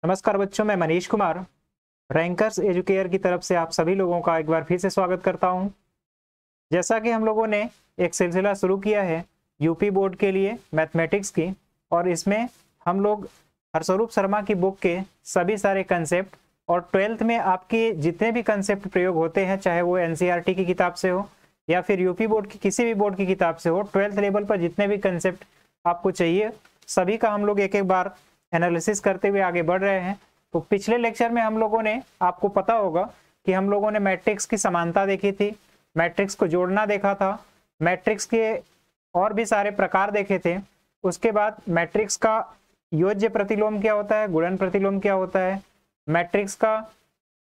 नमस्कार बच्चों, मैं मनीष कुमार रैंकर्स एजुकेयर की तरफ से आप सभी लोगों का एक बार फिर से स्वागत करता हूं। जैसा कि हम लोगों ने एक सिलसिला शुरू किया है यूपी बोर्ड के लिए मैथमेटिक्स की, और इसमें हम लोग हरस्वरूप शर्मा की बुक के सभी सारे कंसेप्ट और 12th में आपके जितने भी कंसेप्ट प्रयोग होते हैं, चाहे वो एनसीईआरटी की किताब से हो या फिर यूपी बोर्ड की किसी भी बोर्ड की किताब से हो, 12th लेवल पर जितने भी कंसेप्ट आपको चाहिए सभी का हम लोग एक एक बार एनालिसिस करते हुए आगे बढ़ रहे हैं। तो पिछले लेक्चर में हम लोगों ने, आपको पता होगा कि हम लोगों ने मैट्रिक्स की समानता देखी थी, मैट्रिक्स को जोड़ना देखा था, मैट्रिक्स के और भी सारे प्रकार देखे थे। उसके बाद मैट्रिक्स का योज्य प्रतिलोम क्या होता है, गुणन प्रतिलोम क्या होता है, मैट्रिक्स का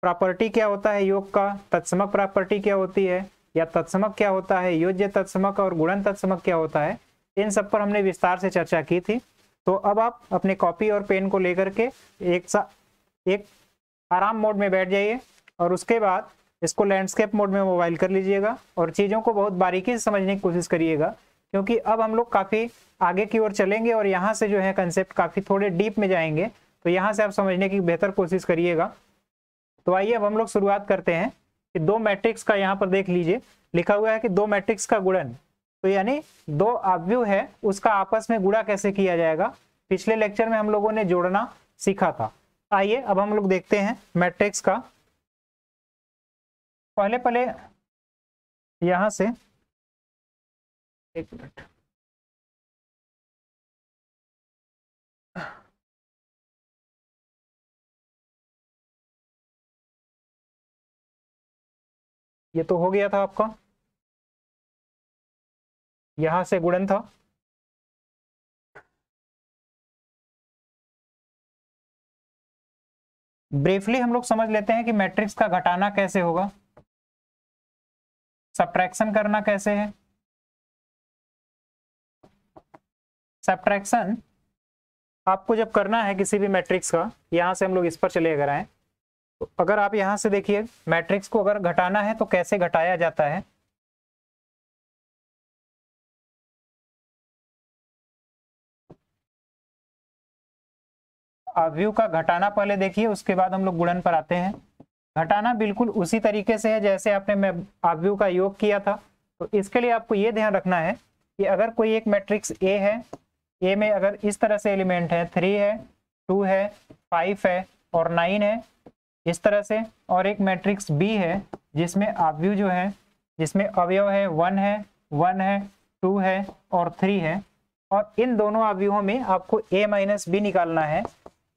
प्रॉपर्टी क्या होता है योग का, तत्समक प्रॉपर्टी क्या होती है या तत्समक क्या होता है, योज्य तत्समक और गुणन तत्समक क्या होता है, इन सब पर हमने विस्तार से चर्चा की थी। तो अब आप अपने कॉपी और पेन को लेकर के एक आराम मोड में बैठ जाइए और उसके बाद इसको लैंडस्केप मोड में मोबाइल कर लीजिएगा और चीज़ों को बहुत बारीकी से समझने की कोशिश करिएगा, क्योंकि अब हम लोग काफ़ी आगे की ओर चलेंगे और यहाँ से जो है कंसेप्ट काफ़ी थोड़े डीप में जाएंगे। तो यहाँ से आप समझने की बेहतर कोशिश करिएगा। तो आइए अब हम लोग शुरुआत करते हैं कि दो मैट्रिक्स का, यहाँ पर देख लीजिए लिखा हुआ है कि दो मैट्रिक्स का गुणन, तो यानी दो अवयव है उसका आपस में गुणा कैसे किया जाएगा। पिछले लेक्चर में हम लोगों ने जोड़ना सीखा था। आइए अब हम लोग देखते हैं मैट्रिक्स का। पहले यहां से एक मिनट, ये तो हो गया था आपका, यहां से गुणन था। ब्रीफली हम लोग समझ लेते हैं कि मैट्रिक्स का घटाना कैसे होगा, सब्ट्रैक्शन करना कैसे है। सब्ट्रैक्शन आपको जब करना है किसी भी मैट्रिक्स का, यहां से हम लोग इस पर चले अगर आए, तो अगर आप यहां से देखिए मैट्रिक्स को अगर घटाना है तो कैसे घटाया जाता है। अवयव का घटाना पहले देखिए, उसके बाद हम लोग गुणन पर आते हैं। घटाना बिल्कुल उसी तरीके से है जैसे आपने अवयव का योग किया था। तो इसके लिए आपको ये ध्यान रखना है कि अगर कोई एक मैट्रिक्स ए है, ए में अगर इस तरह से एलिमेंट है 3 है, 2 है, 5 है और 9 है इस तरह से, और एक मैट्रिक्स बी है जिसमें अवयव जो है, जिसमें अवयव है 1 है, 1 है, 2 है और 3 है, और इन दोनों अवयवों में आपको a माइनस बी निकालना है।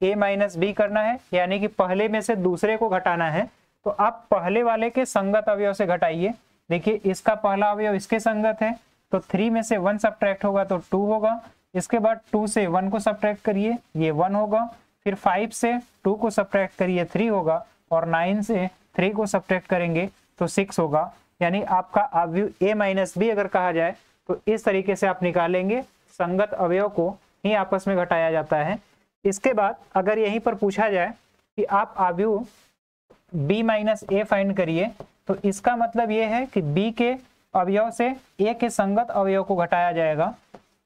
a माइनस बी करना है यानी कि पहले में से दूसरे को घटाना है। तो आप पहले वाले के संगत अवयव से घटाइए। देखिए इसका पहला अवयव इसके संगत है, तो 3 में से 1 सब्ट्रैक्ट होगा तो 2 होगा। इसके बाद 2 से 1 को सब्ट्रैक्ट करिए, ये 1 होगा। फिर 5 से 2 को सब्ट्रैक्ट करिए, 3 होगा। और 9 से 3 को सब्ट्रैक्ट करेंगे तो 6 होगा। यानी आपका अवयव a माइनस बी अगर कहा जाए तो इस तरीके से आप निकालेंगे। संगत अवयव को ही आपस में घटाया जाता है। इसके बाद अगर यहीं पर पूछा जाए कि आप अवयव b माइनस ए फाइंड करिए, तो इसका मतलब ये है कि b के अवयव से a के संगत अवयव को घटाया जाएगा।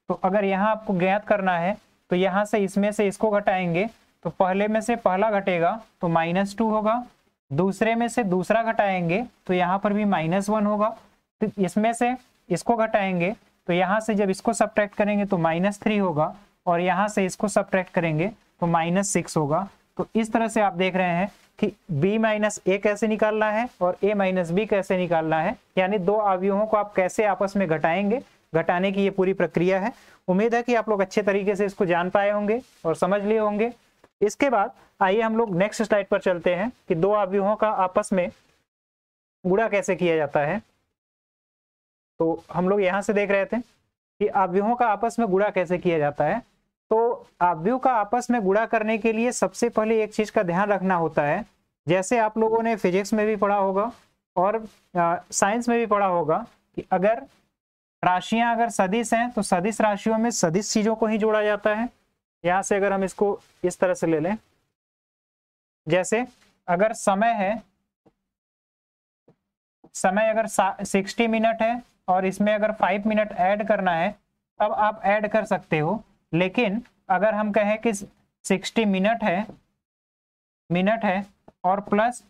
तो अगर यहाँ आपको ज्ञात करना है तो यहाँ से इसमें से इसको घटाएंगे, तो पहले में से पहला घटेगा तो -2 होगा, दूसरे में से दूसरा घटाएंगे तो यहाँ पर भी -1 होगा। तो इसमें से इसको घटाएंगे तो यहाँ से जब इसको सब्ट्रैक्ट करेंगे तो -3 होगा, और यहाँ से इसको सब्ट्रैक्ट करेंगे तो -6 होगा। तो इस तरह से आप देख रहे हैं कि b माइनस ए कैसे निकालना है और a माइनस बी कैसे निकालना है, यानी दो अवयवों को आप कैसे आपस में घटाएंगे, घटाने की ये पूरी प्रक्रिया है। उम्मीद है कि आप लोग अच्छे तरीके से इसको जान पाए होंगे और समझ लिए होंगे। इसके बाद आइए हम लोग नेक्स्ट स्लाइड पर चलते हैं कि दो अवयवों का आपस में गुणा कैसे किया जाता है। तो हम लोग यहाँ से देख रहे थे कि अवयवों का आपस में गुणा कैसे किया जाता है। तो अवयव का आपस में गुणा करने के लिए सबसे पहले एक चीज का ध्यान रखना होता है, जैसे आप लोगों ने फिजिक्स में भी पढ़ा होगा और साइंस में भी पढ़ा होगा कि अगर राशियां अगर सदिश हैं तो सदिश राशियों में सदिश चीजों को ही जोड़ा जाता है। यहाँ से अगर हम इसको इस तरह से ले लें, जैसे अगर समय है, समय अगर 60 मिनट है और इसमें अगर 5 मिनट ऐड करना है तब आप ऐड कर सकते हो। लेकिन अगर हम कहें कि 60 मिनट है मिनट है और प्लस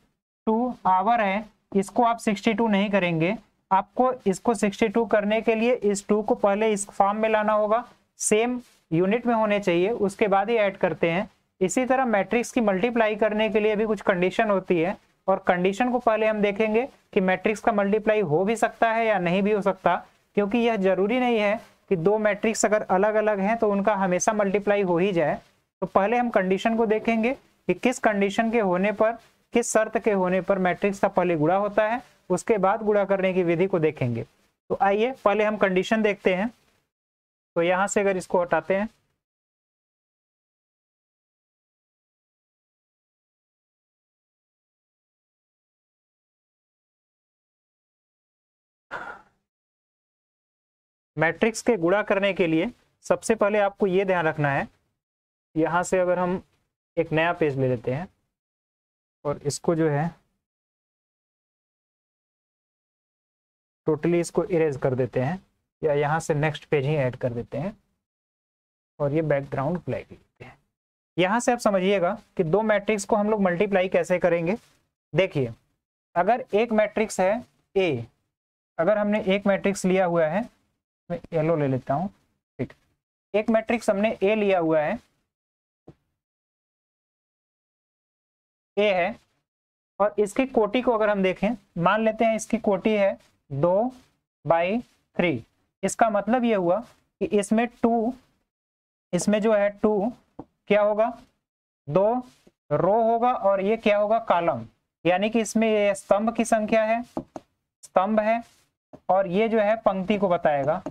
2 आवर है, इसको आप 62 नहीं करेंगे, आपको इसको 62 करने के लिए इस 2 को पहले इस फॉर्म में लाना होगा, सेम यूनिट में होने चाहिए, उसके बाद ही ऐड करते हैं। इसी तरह मैट्रिक्स की मल्टीप्लाई करने के लिए भी कुछ कंडीशन होती है, और कंडीशन को पहले हम देखेंगे कि मैट्रिक्स का मल्टीप्लाई हो भी सकता है या नहीं भी हो सकता, क्योंकि यह जरूरी नहीं है कि दो मैट्रिक्स अगर अलग अलग हैं तो उनका हमेशा मल्टीप्लाई हो ही जाए। तो पहले हम कंडीशन को देखेंगे कि किस कंडीशन के होने पर, किस शर्त के होने पर मैट्रिक्स का पहले गुणा होता है, उसके बाद गुणा करने की विधि को देखेंगे। तो आइए पहले हम कंडीशन देखते हैं। तो यहां से अगर इसको हटाते हैं, मैट्रिक्स के गुणा करने के लिए सबसे पहले आपको ये ध्यान रखना है, यहां से अगर हम एक नया पेज ले लेते हैं और इसको जो है टोटली इसको इरेज कर देते हैं, या यहाँ से नेक्स्ट पेज ही ऐड कर देते हैं और ये बैकग्राउंड ब्लैक लेते हैं। यहाँ से आप समझिएगा कि दो मैट्रिक्स को हम लोग मल्टीप्लाई कैसे करेंगे। देखिए, अगर एक मैट्रिक्स है ए, अगर हमने एक मैट्रिक्स लिया हुआ है, मैं येलो ले लेता हूँ, ठीक, एक मैट्रिक्स हमने ए लिया हुआ है, ए है, और इसकी कोटि को अगर हम देखें, मान लेते हैं इसकी कोटि है 2/3। इसका मतलब ये हुआ कि इसमें 2, इसमें जो है 2 क्या होगा, 2 रो होगा और ये क्या होगा, कॉलम, यानी कि इसमें ये स्तंभ की संख्या है, स्तंभ है, और ये जो है पंक्ति को बताएगा।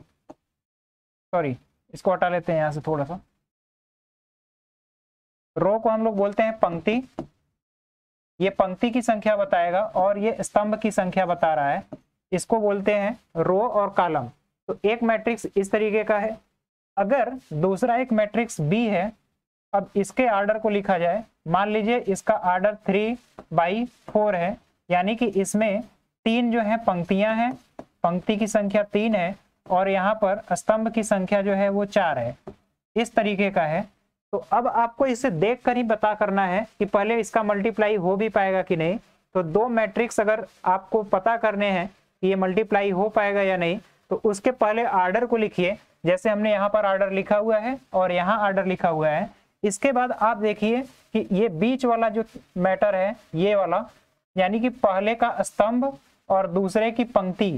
सॉरी, इसको हटा लेते हैं यहां से थोड़ा सा, रो को हम लोग बोलते हैं पंक्ति, ये पंक्ति की संख्या बताएगा, और ये स्तंभ की संख्या बता रहा है, इसको बोलते हैं रो और कॉलम। तो एक मैट्रिक्स इस तरीके का है। अगर दूसरा एक मैट्रिक्स बी है, अब इसके आर्डर को लिखा जाए, मान लीजिए इसका आर्डर 3/4 है, यानी कि इसमें 3 जो है पंक्तियां हैं, पंक्ति की संख्या 3 है, और यहाँ पर स्तंभ की संख्या जो है वो 4 है, इस तरीके का है। तो अब आपको इसे देख कर ही पता करना है कि पहले इसका मल्टीप्लाई हो भी पाएगा कि नहीं। तो दो मैट्रिक्स अगर आपको पता करने हैं कि ये मल्टीप्लाई हो पाएगा या नहीं, तो उसके पहले आर्डर को लिखिए, जैसे हमने यहाँ पर आर्डर लिखा हुआ है और यहाँ आर्डर लिखा हुआ है। इसके बाद आप देखिए कि ये बीच वाला जो मैटर है, ये वाला, यानी कि पहले का स्तंभ और दूसरे की पंक्ति,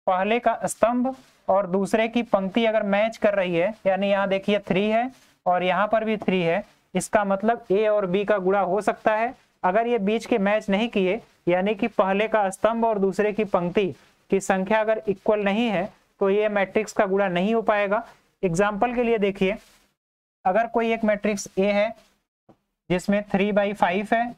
पहले का स्तंभ और दूसरे की पंक्ति अगर मैच कर रही है, यानी यहाँ देखिए 3 है और यहाँ पर भी 3 है, इसका मतलब ए और बी का गुणा हो सकता है। अगर ये बीच के मैच नहीं किए, यानी कि पहले का स्तंभ और दूसरे की पंक्ति की संख्या अगर इक्वल नहीं है, तो ये मैट्रिक्स का गुणा नहीं हो पाएगा। एग्जाम्पल के लिए देखिए, अगर कोई एक मैट्रिक्स ए है जिसमें 3/5 है,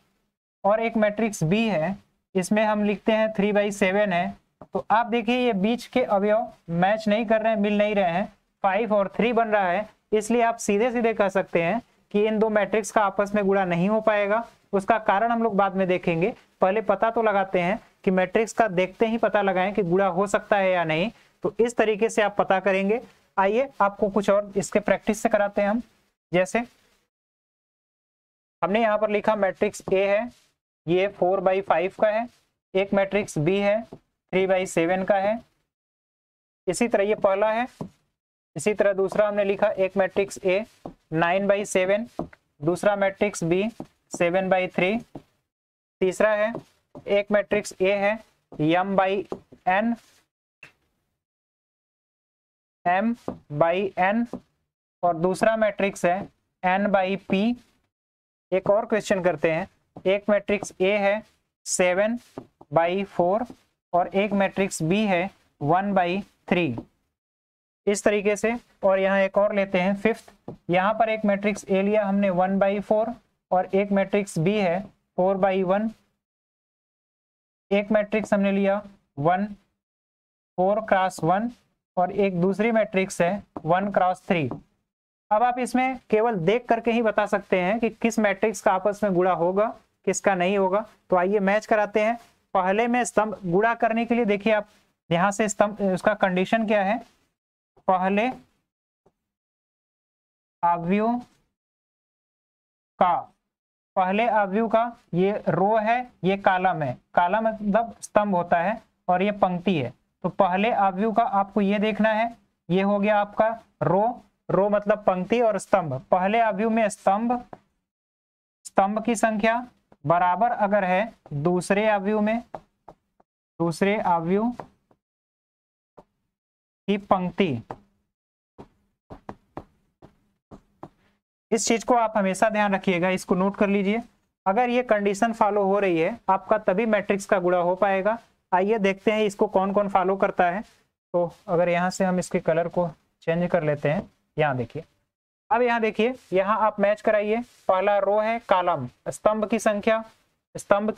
और एक मैट्रिक्स बी है, इसमें हम लिखते हैं 3/7 है, तो आप देखिए ये बीच के अवयव मैच नहीं कर रहे हैं, मिल नहीं रहे हैं, 5 और 3 बन रहा है, इसलिए आप सीधे सीधे कह सकते हैं कि इन दो मैट्रिक्स का आपस में गुणा नहीं हो पाएगा। उसका कारण हम लोग बाद में देखेंगे, पहले पता तो लगाते हैं कि मैट्रिक्स का देखते ही पता लगाएं कि गुणा हो सकता है या नहीं। तो इस तरीके से आप पता करेंगे। आइए आपको कुछ और इसके प्रैक्टिस से कराते हैं हम। जैसे हमने यहाँ पर लिखा मैट्रिक्स ए है, ये 4/5 का है, एक मैट्रिक्स बी है 3/7 का है, इसी तरह ये पहला है। इसी तरह दूसरा हमने लिखा एक मैट्रिक्स ए 9/7, दूसरा मैट्रिक्स बी 7/3, तीसरा है एक मैट्रिक्स ए है m/n, और दूसरा मैट्रिक्स है n/p। एक और क्वेश्चन करते हैं, एक मैट्रिक्स ए है 7/4 और एक मैट्रिक्स बी है 1/3, इस तरीके से। और यहाँ एक और लेते हैं 5th, यहाँ पर एक मैट्रिक्स ए लिया हमने 1/4 और एक मैट्रिक्स बी है 4/1, एक मैट्रिक्स हमने लिया 1 4x1 और एक दूसरी मैट्रिक्स है 1x3। अब आप इसमें केवल देख करके ही बता सकते हैं कि किस मैट्रिक्स का आपस में गुणा होगा, किसका नहीं होगा। तो आइए मैच कराते हैं। पहले में स्तंभ गुणा करने के लिए देखिए आप यहाँ से स्तंभ, उसका कंडीशन क्या है, पहले अवयव का पहले अवयव का ये रो है, ये कॉलम है, कॉलम मतलब स्तंभ होता है, और ये पंक्ति है। तो पहले अवयव का आपको ये देखना है, ये हो गया आपका रो, रो मतलब पंक्ति, और स्तंभ। पहले अवयव में स्तंभ की संख्या बराबर अगर है दूसरे अवयव में, दूसरे अवयव की पंक्ति, इस चीज को आप हमेशा ध्यान रखिएगा, इसको नोट कर लीजिए। अगर ये कंडीशन फॉलो हो रही है आपका, तभी मैट्रिक्स का गुणा हो पाएगा। आइए देखते हैं इसको कौन कौन फॉलो करता है। तो अगर यहाँ से हम इसके कलर को चेंज कर लेते हैं, यहाँ देखिए, अब यहाँ देखिए, यहाँ आप मैच कराइए। पहला रो है कॉलम, स्तंभ की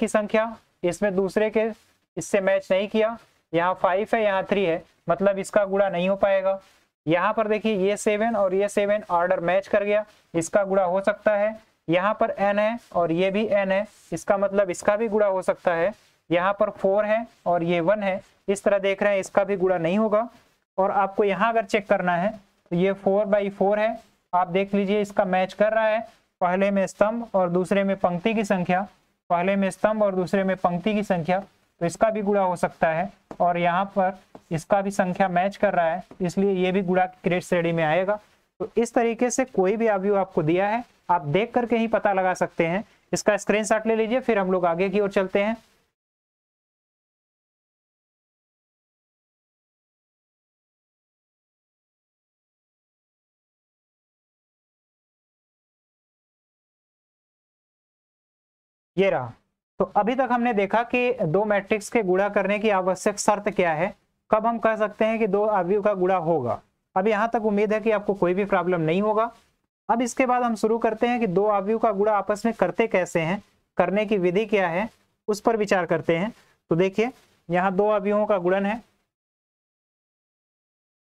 संख्या, इसमें दूसरे के इससे मैच नहीं किया, यहाँ 5 है, यहाँ 3 है, मतलब इसका गुणा नहीं हो पाएगा। यहाँ पर देखिए ये 7 और ये 7 ऑर्डर मैच कर गया, इसका गुणा हो सकता है। यहाँ पर n है और ये भी n है, इसका मतलब इसका भी गुणा हो सकता है। यहाँ पर 4 है और ये 1 है, इस तरह देख रहे हैं, इसका भी गुणा नहीं होगा। और आपको यहाँ अगर चेक करना है तो ये 4/4 है, आप देख लीजिए इसका मैच कर रहा है। पहले में स्तंभ और दूसरे में पंक्ति की संख्या, पहले में स्तंभ और दूसरे में पंक्ति की संख्या, तो इसका भी गुणा हो सकता है। और यहाँ पर इसका भी संख्या मैच कर रहा है, इसलिए ये भी गुणा की ग्रेड श्रेणी में आएगा। तो इस तरीके से कोई भी अवयव आपको दिया है, आप देख करके ही पता लगा सकते हैं। इसका स्क्रीनशॉट ले लीजिए, फिर हम लोग आगे की ओर चलते हैं। ये रहा। तो अभी तक हमने देखा कि दो मैट्रिक्स के गुणा करने की आवश्यक शर्त क्या है, कब हम कह सकते हैं कि दो अवयव का गुणा होगा। अब यहाँ तक उम्मीद है कि आपको कोई भी प्रॉब्लम नहीं होगा। अब इसके बाद हम शुरू करते हैं कि दो अवयव का गुणा आपस में करते कैसे हैं, करने की विधि क्या है, उस पर विचार करते हैं। तो देखिए, यहाँ दो अवयवों का गुणन है।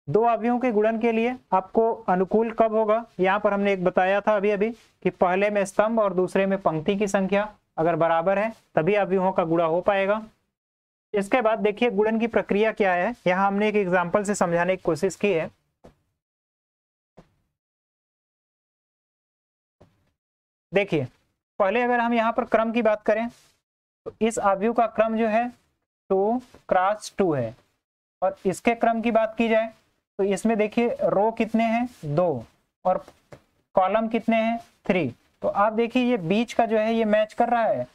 दो अवयवों के गुणन के लिए आपको अनुकूल कब होगा, यहाँ पर हमने एक बताया था अभी कि पहले में स्तंभ और दूसरे में पंक्ति की संख्या अगर बराबर है तभी अवयवों का गुणा हो पाएगा। इसके बाद देखिए गुणन की प्रक्रिया क्या है, यहाँ हमने एक एग्जाम्पल से समझाने की कोशिश की है। देखिए, पहले अगर हम यहाँ पर क्रम की बात करें तो इस अवयव का क्रम जो है 2 क्रॉस 2 है, और इसके क्रम की बात की जाए तो इसमें देखिए रो कितने हैं 2 और कॉलम कितने हैं 3। तो आप देखिए ये बीच का जो है ये मैच कर रहा है,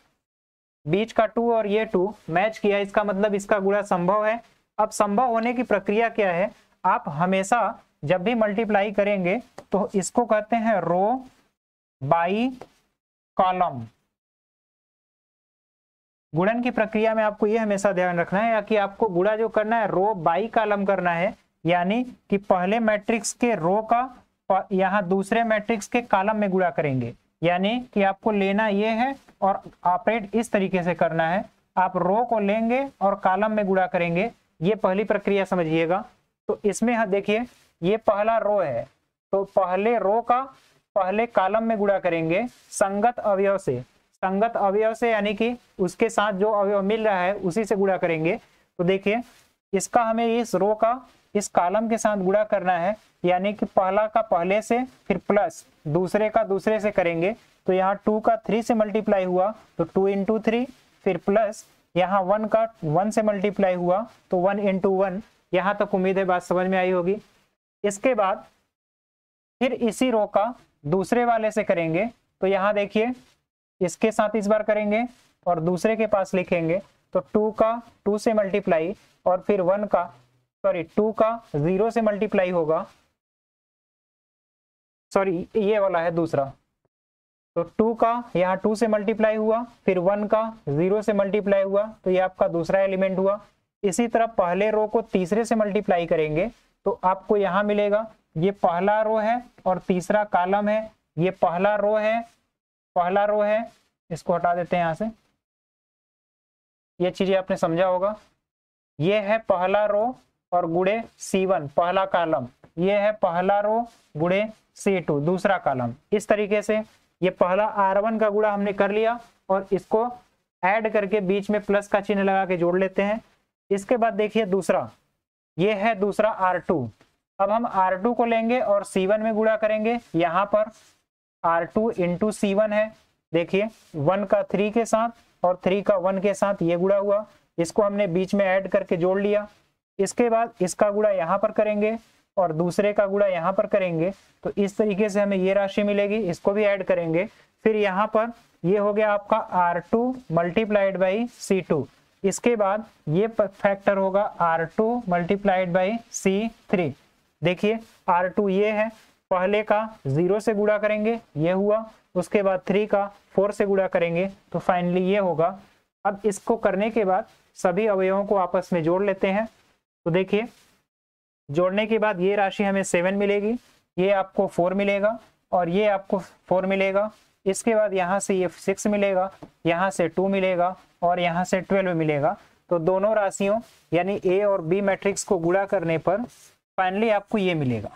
बीच का 2 और ये 2 मैच किया, इसका मतलब इसका गुणा संभव है। अब संभव होने की प्रक्रिया क्या है, आप हमेशा जब भी मल्टीप्लाई करेंगे तो इसको कहते हैं रो बाई कॉलम। गुणन की प्रक्रिया में आपको ये हमेशा ध्यान रखना है कि आपको गुणा जो करना है रो बाई कॉलम करना है, यानी कि पहले मैट्रिक्स के रो का यहाँ दूसरे मैट्रिक्स के कॉलम में गुणा करेंगे। यानी कि आपको लेना ये है और ऑपरेट इस तरीके से करना है, आप रो को लेंगे और कॉलम में गुणा करेंगे। ये पहली प्रक्रिया समझिएगा। तो इसमें देखिए ये पहला रो है, तो पहले रो का पहले कॉलम में गुणा करेंगे संगत अवयव से, संगत अवयव से यानी कि उसके साथ जो अवयव मिल रहा है उसी से गुणा करेंगे। तो देखिए इसका हमें इस रो का इस कॉलम के साथ गुणा करना है, यानी कि पहला का पहले से फिर प्लस दूसरे का दूसरे से करेंगे। तो यहाँ 2 का 3 से मल्टीप्लाई हुआ तो 2 × 3, फिर प्लस यहाँ 1 का 1 से मल्टीप्लाई हुआ तो 1 × 1। यहाँ तक उम्मीद है बात समझ में आई होगी। इसके बाद फिर इसी रो का दूसरे वाले से करेंगे। तो यहाँ देखिए इसके साथ इस बार करेंगे और दूसरे के पास लिखेंगे, तो 2 का 2 से मल्टीप्लाई और फिर 2 का 0 से मल्टीप्लाई होगा, सॉरी ये वाला है दूसरा। तो 2 का यहाँ 2 से मल्टीप्लाई हुआ, फिर 1 का 0 से मल्टीप्लाई हुआ, तो ये आपका दूसरा एलिमेंट हुआ। इसी तरह पहले रो को तीसरे से मल्टीप्लाई करेंगे तो आपको यहाँ मिलेगा, ये पहला रो है और तीसरा कॉलम है, ये पहला रो है, इसको हटा देते हैं यहाँ से, ये चीजें आपने समझा होगा। ये है पहला रो और गुणे C1 पहला कॉलम, ये है पहला रो गुणे C2 दूसरा कॉलम। इस तरीके से ये पहला R1 का गुणा हमने कर लिया और इसको ऐड करके बीच में प्लस का चिन्ह लगा के जोड़ लेते हैं। इसके बाद देखिए दूसरा, ये है दूसरा R2। अब हम R2 को लेंगे और C1 में गुणा करेंगे। यहाँ पर R2 × C1 है, देखिए 1 का 3 के साथ और 3 का 1 के साथ ये गुणा हुआ, इसको हमने बीच में ऐड करके जोड़ लिया। इसके बाद इसका गुणा यहाँ पर करेंगे और दूसरे का गुणा यहाँ पर करेंगे, तो इस तरीके से हमें ये राशि मिलेगी, इसको भी ऐड करेंगे। फिर यहाँ पर ये हो गया आपका R2 मल्टीप्लाइड बाई C2। इसके बाद ये फैक्टर होगा R2 मल्टीप्लाइड बाई C3। देखिए R2 ये है, पहले का 0 से गुणा करेंगे ये हुआ, उसके बाद 3 का 4 से गुणा करेंगे तो फाइनली ये होगा। अब इसको करने के बाद सभी अवयवों को आपस में जोड़ लेते हैं। तो देखिए जोड़ने के बाद ये राशि हमें 7 मिलेगी, ये आपको 4 मिलेगा और ये आपको 4 मिलेगा। इसके बाद यहाँ से ये 6 मिलेगा, यहाँ से 2 मिलेगा और यहाँ से 12 मिलेगा। तो दोनों राशियों यानी ए और बी मैट्रिक्स को गुणा करने पर फाइनली आपको ये मिलेगा।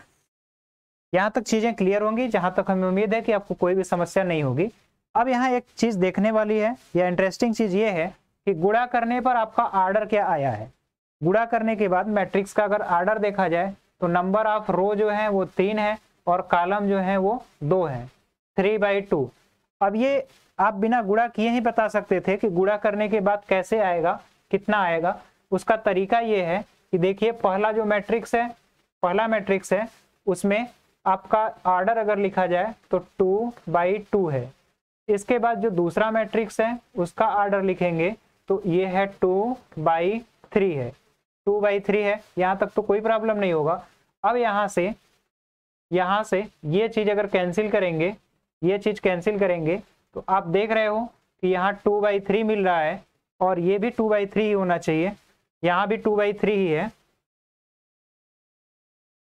यहाँ तक चीजें क्लियर होंगी, जहां तक हमें उम्मीद है कि आपको कोई भी समस्या नहीं होगी। अब यहाँ एक चीज देखने वाली है या इंटरेस्टिंग चीज ये है कि गुणा करने पर आपका आर्डर क्या आया है। गुणा करने के बाद मैट्रिक्स का अगर आर्डर देखा जाए तो नंबर ऑफ रो जो है वो 3 है और कॉलम जो है वो 2 है, 3/2। अब ये आप बिना गुणा किए ही बता सकते थे कि गुणा करने के बाद कैसे आएगा, कितना आएगा। उसका तरीका ये है कि देखिए पहला जो मैट्रिक्स है, पहला मैट्रिक्स है, उसमें आपका आर्डर अगर लिखा जाए तो 2/2 है। इसके बाद जो दूसरा मैट्रिक्स है उसका आर्डर लिखेंगे तो ये है 2/3 है, 2/3 है। यहाँ तक तो कोई प्रॉब्लम नहीं होगा। अब यहाँ से ये चीज अगर कैंसिल करेंगे, ये चीज कैंसिल करेंगे तो आप देख रहे हो कि यहाँ 2/3 मिल रहा है और ये भी 2/3 ही होना चाहिए, यहाँ भी 2/3 ही है।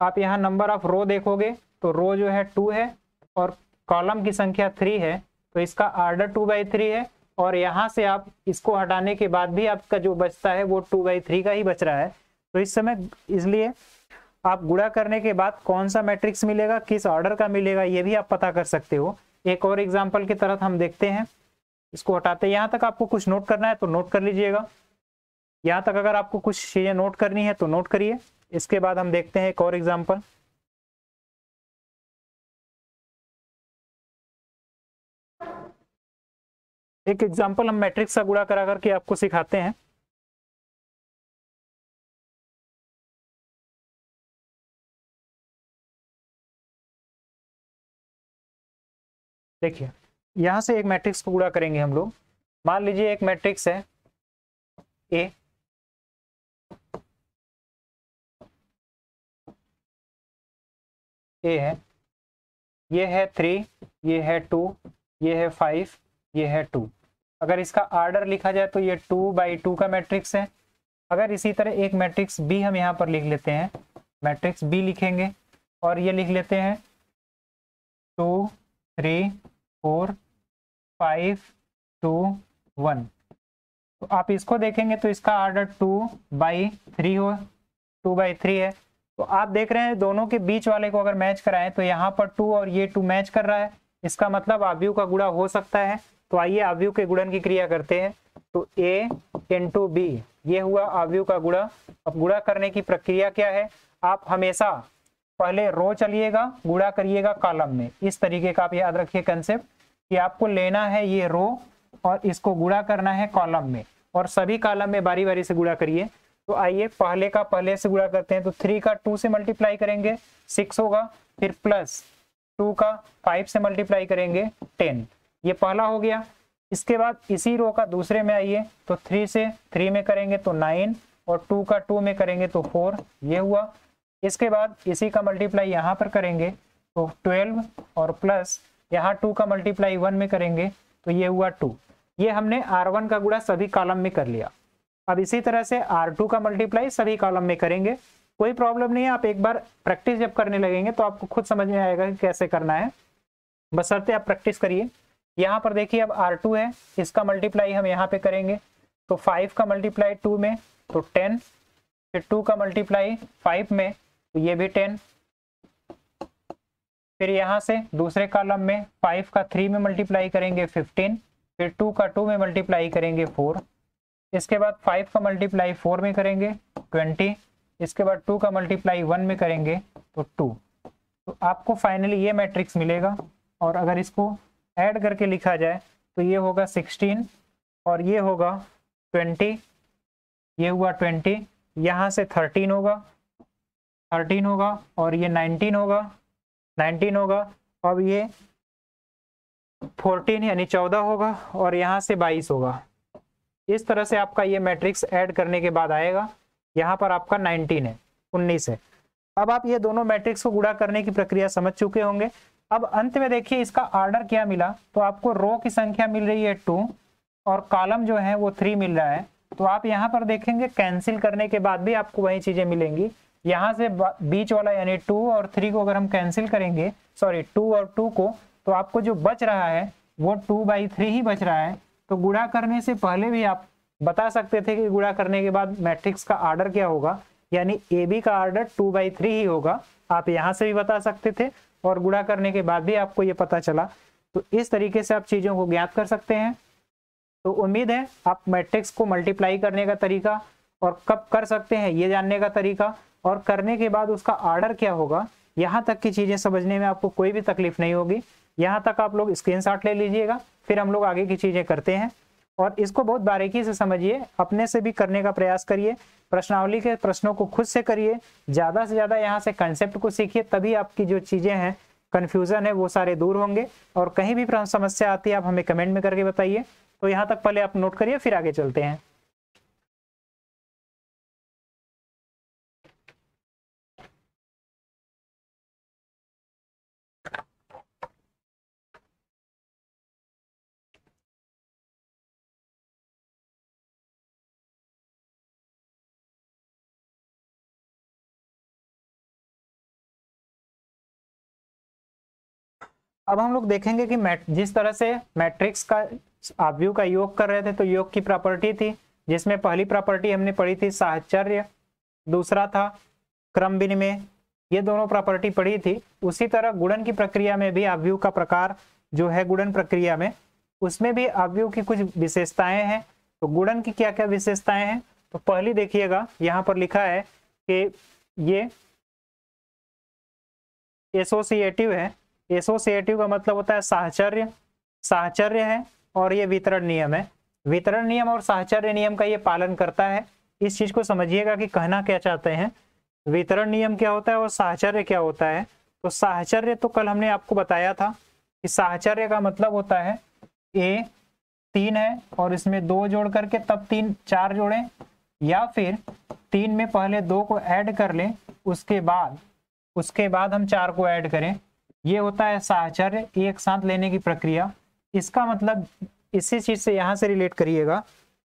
आप यहाँ नंबर ऑफ रो देखोगे तो रो जो है 2 है और कॉलम की संख्या 3 है, तो इसका आर्डर 2/3 है। और यहाँ से आप इसको हटाने के बाद भी आपका जो बचता है वो 2/3 का ही बच रहा है। तो इस समय इसलिए आप गुणा करने के बाद कौन सा मैट्रिक्स मिलेगा, किस ऑर्डर का मिलेगा, ये भी आप पता कर सकते हो। एक और एग्जाम्पल की तरह हम देखते हैं, इसको हटाते हैं। यहाँ तक आपको कुछ नोट करना है तो नोट कर लीजिएगा। यहाँ तक अगर आपको कुछ चीजें नोट करनी है तो नोट करिए। इसके बाद हम देखते हैं एक और एग्जाम्पल। एक एग्जाम्पल हम मैट्रिक्स का गुणा करा करके आपको सिखाते हैं। देखिए यहां से एक मैट्रिक्स को गुणा करेंगे हम लोग। मान लीजिए एक मैट्रिक्स है ए, ए है, ये है 3, ये है 2, ये है 5, ये है 2। अगर इसका आर्डर लिखा जाए तो ये 2/2 का मैट्रिक्स है। अगर इसी तरह एक मैट्रिक्स बी हम यहाँ पर लिख लेते हैं, मैट्रिक्स बी लिखेंगे और ये लिख लेते हैं 2, 3, 4, 5, 2, 1। तो आप इसको देखेंगे तो इसका आर्डर 2/3 है। तो आप देख रहे हैं दोनों के बीच वाले को अगर मैच कराएं तो यहाँ पर 2 और ये 2 मैच कर रहा है, इसका मतलब आव्यूह का गुणा हो सकता है। तो आइए आव्यूह के गुणन की क्रिया करते हैं। तो a इंटू बी, ये हुआ आव्यूह का गुणा। अब गुणा करने की प्रक्रिया क्या है, आप हमेशा पहले रो चलिएगा, गुणा करिएगा कॉलम में। इस तरीके का आप याद रखिए कंसेप्ट कि आपको लेना है ये रो और इसको गुणा करना है कॉलम में, और सभी कॉलम में बारी बारी से गुणा करिए। तो आइए पहले का पहले से गुणा करते हैं। तो 3 का 2 से मल्टीप्लाई करेंगे 6 होगा, फिर प्लस 2 का 5 से मल्टीप्लाई करेंगे 10, ये पहला हो गया। इसके बाद इसी रो का दूसरे में आइए तो 3 से 3 में करेंगे तो 9 और 2 का 2 में करेंगे तो 4, ये हुआ। इसके बाद इसी का मल्टीप्लाई यहाँ पर करेंगे तो 12 और प्लस यहाँ 2 का मल्टीप्लाई 1 में करेंगे तो ये हुआ 2। ये हमने R1 का गुणा सभी कॉलम में कर लिया। अब इसी तरह से R2 का मल्टीप्लाई सभी कॉलम में करेंगे, कोई प्रॉब्लम नहीं है। आप एक बार प्रैक्टिस जब करने लगेंगे तो आपको खुद समझ में आएगा कि कैसे करना है, बशर्ते आप प्रैक्टिस करिए। यहाँ पर देखिए अब R2 है, इसका मल्टीप्लाई हम यहाँ पे करेंगे तो 5 का मल्टीप्लाई 2 में तो 10, फिर 2 का मल्टीप्लाई 5 में तो ये भी 10, फिर यहाँ से दूसरे कॉलम में 5 का 3 में मल्टीप्लाई करेंगे 15, फिर 2 का 2 में मल्टीप्लाई करेंगे 4, इसके बाद 5 का मल्टीप्लाई 4 में करेंगे 20, इसके बाद 2 का मल्टीप्लाई 1 में करेंगे तो 2। तो आपको फाइनली ये मैट्रिक्स मिलेगा। और अगर इसको ऐड करके लिखा जाए तो ये होगा 16 और ये होगा 20, ये हुआ 20, यहाँ से 13 होगा और ये 19 होगा। अब ये 14 यानी 14 होगा और यहाँ से 22 होगा। इस तरह से आपका ये मैट्रिक्स ऐड करने के बाद आएगा। यहाँ पर आपका 19 है, 19 है। अब आप ये दोनों मैट्रिक्स को गुणा करने की प्रक्रिया समझ चुके होंगे। अब अंत में देखिए इसका ऑर्डर क्या मिला, तो आपको रो की संख्या मिल रही है 2 और कॉलम जो है वो 3 मिल रहा है। तो आप यहाँ पर देखेंगे कैंसिल करने के बाद भी आपको वही चीजें मिलेंगी। यहाँ से बीच वाला यानी 2 और 3 को अगर हम कैंसिल करेंगे, सॉरी 2 और 2 को, तो आपको जो बच रहा है वो 2/3 ही बच रहा है। तो गुणा करने से पहले भी आप बता सकते थे कि गुणा करने के बाद मैट्रिक्स का ऑर्डर क्या होगा, यानी ए बी का ऑर्डर 2/3 ही होगा। आप यहाँ से भी बता सकते थे और गुणा करने के बाद भी आपको ये पता चला। तो इस तरीके से आप चीजों को ज्ञात कर सकते हैं। तो उम्मीद है आप मैट्रिक्स को मल्टीप्लाई करने का तरीका और कब कर सकते हैं ये जानने का तरीका और करने के बाद उसका ऑर्डर क्या होगा, यहाँ तक की चीजें समझने में आपको कोई भी तकलीफ नहीं होगी। यहाँ तक आप लोग स्क्रीनशॉट ले लीजिएगा, फिर हम लोग आगे की चीजें करते हैं। और इसको बहुत बारीकी से समझिए, अपने से भी करने का प्रयास करिए, प्रश्नावली के प्रश्नों को खुद से करिए, ज्यादा से ज्यादा यहाँ से कंसेप्ट को सीखिए, तभी आपकी जो चीजें हैं, कंफ्यूजन है, वो सारे दूर होंगे। और कहीं भी समस्या आती है आप हमें कमेंट में करके बताइए। तो यहाँ तक पहले आप नोट करिए, फिर आगे चलते हैं। अब हम लोग देखेंगे कि जिस तरह से मैट्रिक्स का आव्यूह का योग कर रहे थे, तो योग की प्रॉपर्टी थी, जिसमें पहली प्रॉपर्टी हमने पढ़ी थी साहचर्य, दूसरा था क्रम विनिमय, ये दोनों प्रॉपर्टी पढ़ी थी। उसी तरह गुणन की प्रक्रिया में भी आव्यूह का प्रकार जो है गुणन प्रक्रिया में, उसमें भी आव्यूह की कुछ विशेषताएं हैं। तो गुणन की क्या क्या विशेषताएं हैं, तो पहली देखिएगा यहाँ पर लिखा है कि ये एसोसिएटिव है। एसोसिएटिव का मतलब होता है साहचर्य है, और ये वितरण नियम है। वितरण नियम और साहचर्य नियम का ये पालन करता है। इस चीज को समझिएगा कि कहना क्या चाहते हैं, वितरण नियम क्या होता है और साहचर्य क्या होता है। तो साहचर्य तो कल हमने आपको बताया था कि साहचर्य का मतलब होता है ए 3 है और इसमें 2 जोड़ करके तब 4 जोड़ें, या फिर 3 में पहले 2 को ऐड कर लें, उसके बाद हम 4 को ऐड करें। ये होता है साहचर्य, एक साथ लेने की प्रक्रिया। इसका मतलब इसी चीज से यहाँ से रिलेट करिएगा।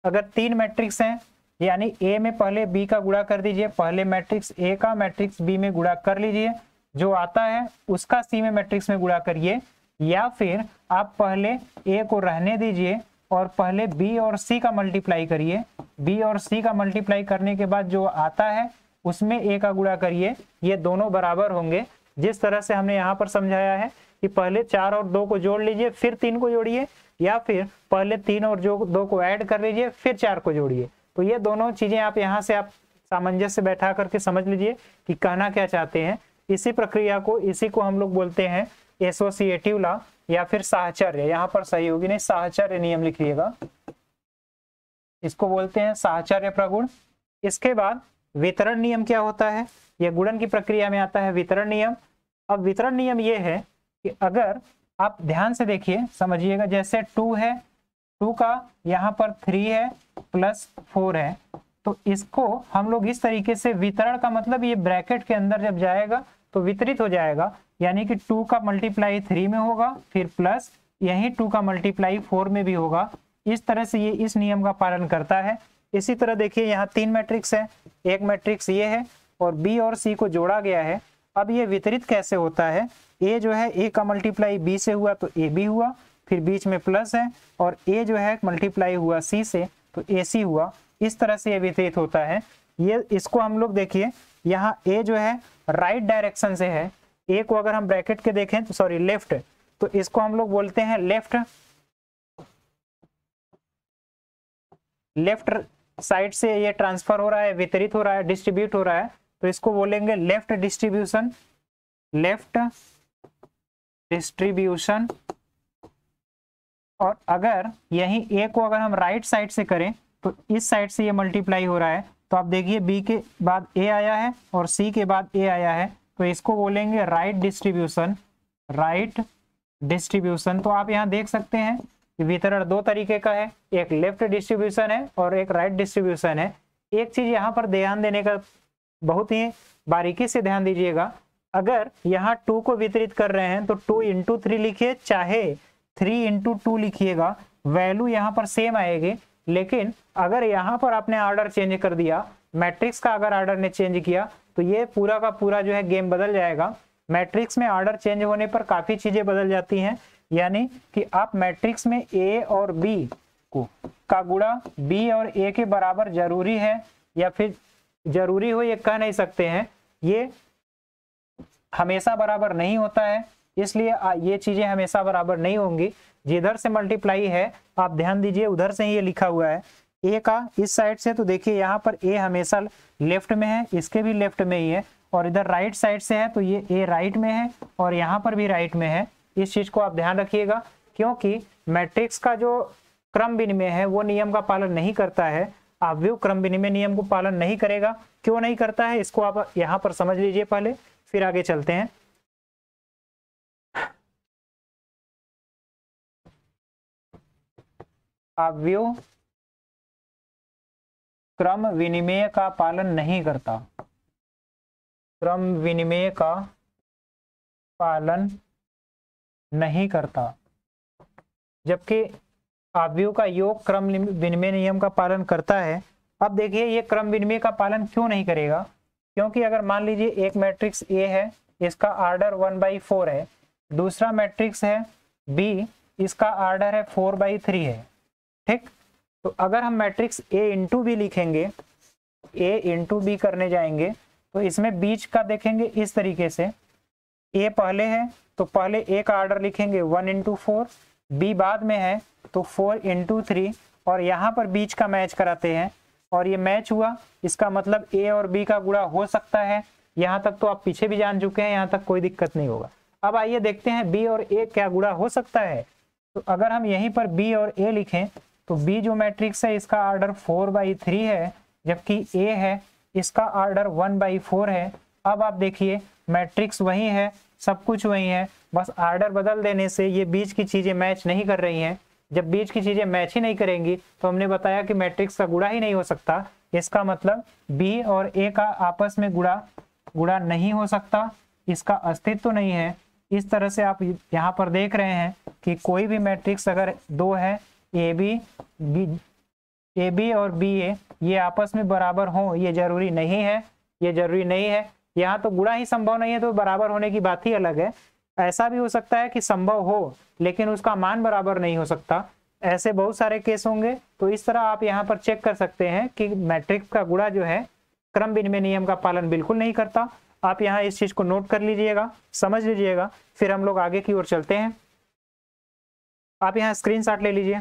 अगर 3 मैट्रिक्स हैं, यानी ए में पहले बी का गुणा कर दीजिए, पहले मैट्रिक्स ए का मैट्रिक्स बी में गुणा कर लीजिए, जो आता है उसका सी में मैट्रिक्स में गुणा करिए, या फिर आप पहले ए को रहने दीजिए और पहले बी और सी का मल्टीप्लाई करिए। बी और सी का मल्टीप्लाई करने के बाद जो आता है उसमें ए का गुणा करिए, ये दोनों बराबर होंगे। जिस तरह से हमने यहाँ पर समझाया है कि पहले 4 और 2 को जोड़ लीजिए, फिर 3 को जोड़िए, या फिर पहले 3 और 2 को ऐड कर लीजिए, फिर 4 को जोड़िए। तो ये दोनों चीजें आप यहाँ से आप सामंजस्य बैठा करके समझ लीजिए कि कहना क्या चाहते हैं। इसी प्रक्रिया को, इसी को हम लोग बोलते हैं एसोसिएटिव लॉ या फिर साहचर्य। यहाँ पर सही होगी नहीं, साहचर्य नियम लिखिएगा, इसको बोलते हैं साहचर्य प्रगुण। इसके बाद वितरण नियम क्या होता है, यह गुणन की प्रक्रिया में आता है वितरण नियम। अब वितरण नियम ये है कि अगर आप ध्यान से देखिए, समझिएगा, जैसे 2 है, 2 का यहाँ पर 3 है प्लस 4 है, तो इसको हम लोग इस तरीके से, वितरण का मतलब ये ब्रैकेट के अंदर जब जाएगा तो वितरित हो जाएगा, यानी कि 2 का मल्टीप्लाई 3 में होगा, फिर प्लस यही 2 का मल्टीप्लाई 4 में भी होगा। इस तरह से ये इस नियम का पालन करता है। इसी तरह देखिए यहाँ 3 मैट्रिक्स है, एक मैट्रिक्स ये है और बी और सी को जोड़ा गया है। अब ये वितरित कैसे होता है, ए जो है ए का मल्टीप्लाई बी से हुआ तो ए बी हुआ, फिर बीच में प्लस है, और ए जो है मल्टीप्लाई हुआ सी से तो ए सी हुआ। इस तरह से ये वितरित होता है। ये इसको हम लोग देखिए, यहाँ ए जो है राइट डायरेक्शन से है, ए को अगर हम ब्रैकेट के देखें तो सॉरी लेफ्ट, तो इसको हम लोग बोलते हैं लेफ्ट साइड से ये ट्रांसफर हो रहा है, वितरित हो रहा है, डिस्ट्रीब्यूट हो रहा है, तो इसको बोलेंगे लेफ्ट डिस्ट्रीब्यूशन। और अगर यही ए को अगर हम राइट साइड से करें तो इस साइड से ये मल्टीप्लाई हो रहा है, तो आप देखिए बी के बाद ए आया है और सी के बाद ए आया है, तो इसको बोलेंगे राइट डिस्ट्रीब्यूशन। राइट डिस्ट्रीब्यूशन, तो आप यहाँ देख सकते हैं कि वितरण दो तरीके का है, एक लेफ्ट डिस्ट्रीब्यूशन है और एक राइट डिस्ट्रीब्यूशन है। एक चीज यहाँ पर ध्यान देने का, बहुत ही बारीकी से ध्यान दीजिएगा, अगर यहाँ 2 को वितरित कर रहे हैं तो 2 इंटू 3 लिखिए, चाहे 3 इंटू 2 लिखिएगा, वैल्यू यहाँ पर सेम आएगी। लेकिन अगर यहाँ पर आपने ऑर्डर चेंज कर दिया, मैट्रिक्स का अगर ऑर्डर ने चेंज किया, तो ये पूरा का पूरा जो है गेम बदल जाएगा। मैट्रिक्स में ऑर्डर चेंज होने पर काफी चीजें बदल जाती हैं, यानी कि आप मैट्रिक्स में ए और बी को का गुणा बी और ए के बराबर जरूरी है या फिर जरूरी हो ये कह नहीं सकते हैं, ये हमेशा बराबर नहीं होता है, इसलिए ये चीजें हमेशा बराबर नहीं होंगी। जिधर से मल्टीप्लाई है आप ध्यान दीजिए उधर से ही ये लिखा हुआ है ए का इस साइड से, तो देखिए यहाँ पर ए हमेशा लेफ्ट में है, इसके भी लेफ्ट में ही है, और इधर राइट साइड से है तो ये ए राइट में है और यहाँ पर भी राइट में है। इस चीज को आप ध्यान रखिएगा, क्योंकि मैट्रिक्स का जो क्रम विनिमय है वो नियम का पालन नहीं करता है, आव्यूह क्रम विनिमय नियम को पालन नहीं करेगा। क्यों नहीं करता है इसको आप यहाँ पर समझ लीजिए पहले, फिर आगे चलते हैं। आव्यूह क्रम विनिमय का पालन नहीं करता, क्रम विनिमय का पालन नहीं करता, जबकि आव्यूह का योग क्रम विनिमय नियम का पालन करता है। अब देखिए ये क्रम विनिमय का पालन क्यों नहीं करेगा, क्योंकि अगर मान लीजिए एक मैट्रिक्स ए है, इसका ऑर्डर 1/4 है, दूसरा मैट्रिक्स है बी, इसका ऑर्डर है 4/3 है, ठीक। तो अगर हम मैट्रिक्स ए इंटू बी लिखेंगे, ए इंटू बी करने जाएंगे, तो इसमें बीच का देखेंगे इस तरीके से, ए पहले है तो पहले ए का ऑर्डर लिखेंगे 1/4, बी बाद में है तो 4/3, और यहाँ पर बीच का मैच कराते हैं और ये मैच हुआ, इसका मतलब ए और बी का गुणा हो सकता है। यहाँ तक तो आप पीछे भी जान चुके हैं, यहाँ तक कोई दिक्कत नहीं होगा। अब आइए देखते हैं बी और ए क्या गुणा हो सकता है। तो अगर हम यहीं पर बी और ए लिखें तो बी जो मैट्रिक्स है इसका ऑर्डर 4/3 है, जबकि ए है इसका ऑर्डर 1/4 है। अब आप देखिए मैट्रिक्स वही है, सब कुछ वही है, बस ऑर्डर बदल देने से ये बीच की चीजें मैच नहीं कर रही हैं। जब बीच की चीजें मैच ही नहीं करेंगी तो हमने बताया कि मैट्रिक्स का गुणा ही नहीं हो सकता। इसका मतलब बी और ए का आपस में गुणा नहीं हो सकता, इसका अस्तित्व तो नहीं है। इस तरह से आप यहाँ पर देख रहे हैं कि कोई भी मैट्रिक्स अगर दो है, ए बी और बी ए, ये आपस में बराबर हो, ये जरूरी नहीं है, ये जरूरी नहीं है। यहाँ तो गुणा ही संभव नहीं है तो बराबर होने की बात ही अलग है। ऐसा भी हो सकता है कि संभव हो लेकिन उसका मान बराबर नहीं हो सकता, ऐसे बहुत सारे केस होंगे। तो इस तरह आप यहाँ पर चेक कर सकते हैं कि मैट्रिक्स का गुणा जो है क्रम विनिमय नियम का पालन बिल्कुल नहीं करता। आप यहाँ इस चीज को नोट कर लीजिएगा, समझ लीजिएगा, फिर हम लोग आगे की ओर चलते हैं। आप यहाँ स्क्रीनशॉट ले लीजिए।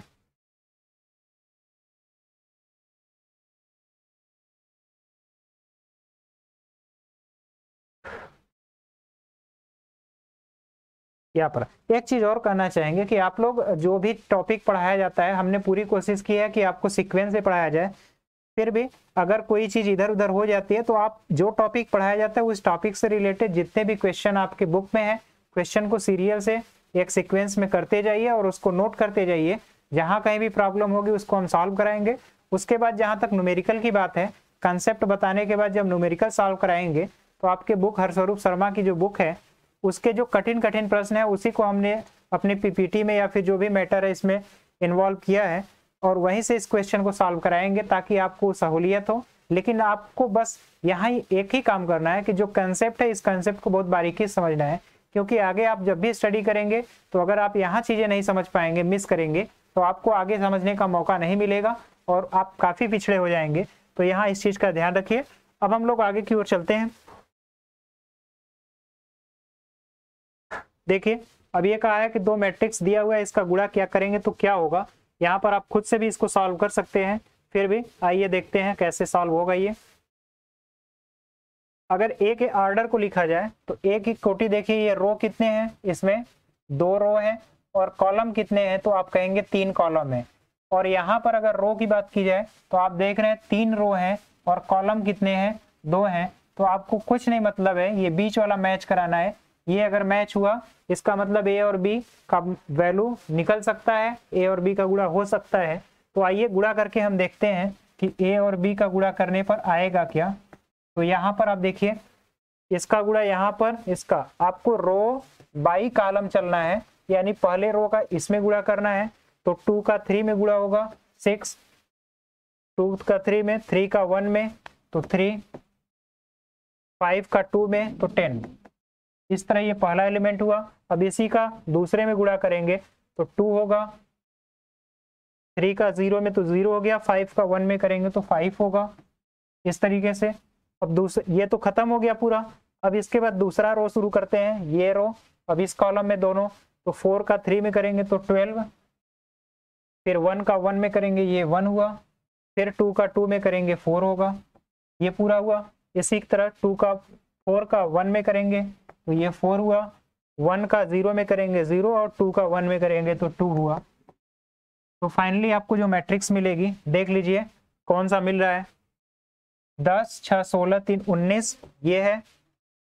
यहाँ पर एक चीज और कहना चाहेंगे कि आप लोग जो भी टॉपिक पढ़ाया जाता है, हमने पूरी कोशिश की है कि आपको सीक्वेंस से पढ़ाया जाए। फिर भी अगर कोई चीज इधर उधर हो जाती है तो आप जो टॉपिक पढ़ाया जाता है उस टॉपिक से रिलेटेड जितने भी क्वेश्चन आपके बुक में है, क्वेश्चन को सीरियल से एक सीक्वेंस में करते जाइए और उसको नोट करते जाइए। जहाँ कहीं भी प्रॉब्लम होगी उसको हम सॉल्व कराएंगे। उसके बाद जहाँ तक न्यूमेरिकल की बात है, कंसेप्ट बताने के बाद जब न्यूमेरिकल सॉल्व कराएंगे तो आपके बुक हरस्वरूप शर्मा की जो बुक है उसके जो कठिन कठिन प्रश्न है उसी को हमने अपने पीपीटी में या फिर जो भी मैटर है इसमें इन्वॉल्व किया है और वहीं से इस क्वेश्चन को सॉल्व कराएंगे ताकि आपको सहूलियत हो। लेकिन आपको बस यहाँ ही एक ही काम करना है कि जो कंसेप्ट है इस कंसेप्ट को बहुत बारीकी से समझना है, क्योंकि आगे आप जब भी स्टडी करेंगे तो अगर आप यहाँ चीजें नहीं समझ पाएंगे, मिस करेंगे, तो आपको आगे समझने का मौका नहीं मिलेगा और आप काफी पिछड़े हो जाएंगे। तो यहाँ इस चीज का ध्यान रखिए। अब हम लोग आगे की ओर चलते हैं। देखिए अब ये कहा है कि दो मैट्रिक्स दिया हुआ है, इसका गुणा क्या करेंगे तो क्या होगा। यहाँ पर आप खुद से भी इसको सॉल्व कर सकते हैं, फिर भी आइए देखते हैं कैसे सॉल्व होगा ये। अगर ए के ऑर्डर को लिखा जाए तो ए की कोटि देखिए, ये रो कितने हैं, इसमें 2 रो है और कॉलम कितने हैं, तो आप कहेंगे 3 कॉलम है। और यहाँ पर अगर रो की बात की जाए तो आप देख रहे हैं 3 रो हैं और कॉलम कितने हैं, 2 हैं। तो आपको कुछ नहीं मतलब है, ये बीच वाला मैच कराना है। ये अगर मैच हुआ इसका मतलब ए और बी का वैल्यू निकल सकता है, ए और बी का गुणा हो सकता है। तो आइए गुणा करके हम देखते हैं कि ए और बी का गुणा करने पर आएगा क्या। तो यहाँ पर आप देखिए, इसका गुणा यहाँ पर, इसका आपको रो बाई कॉलम चलना है, यानी पहले रो का इसमें गुणा करना है। तो 2 का 3 में गुणा होगा 6, 2 का 3 में, 3 का 1 में तो 3, 5 का 2 में तो 10। इस तरह ये पहला एलिमेंट हुआ। अब इसी का दूसरे में गुणा करेंगे तो 2 होगा, 3 का 0 में तो 0 हो गया, 5 का 1 में करेंगे तो 5 होगा। इस तरीके से अब दूसरे, ये तो खत्म हो गया पूरा। अब इसके बाद दूसरा रो शुरू करते हैं, ये रो। अब इस कॉलम में दोनों, तो 4 का 3 में करेंगे तो 12, फिर 1 का 1 में करेंगे ये 1 हुआ, फिर 2 का 2 में करेंगे 4 होगा, ये पूरा हुआ। इसी तरह 4 का 1 में करेंगे तो ये 4 हुआ, 1 का 0 में करेंगे 0 और 2 का 1 में करेंगे तो 2 हुआ। तो फाइनली आपको जो मैट्रिक्स मिलेगी देख लीजिए कौन सा मिल रहा है। 10, 6, 16, 3, 19 ये है,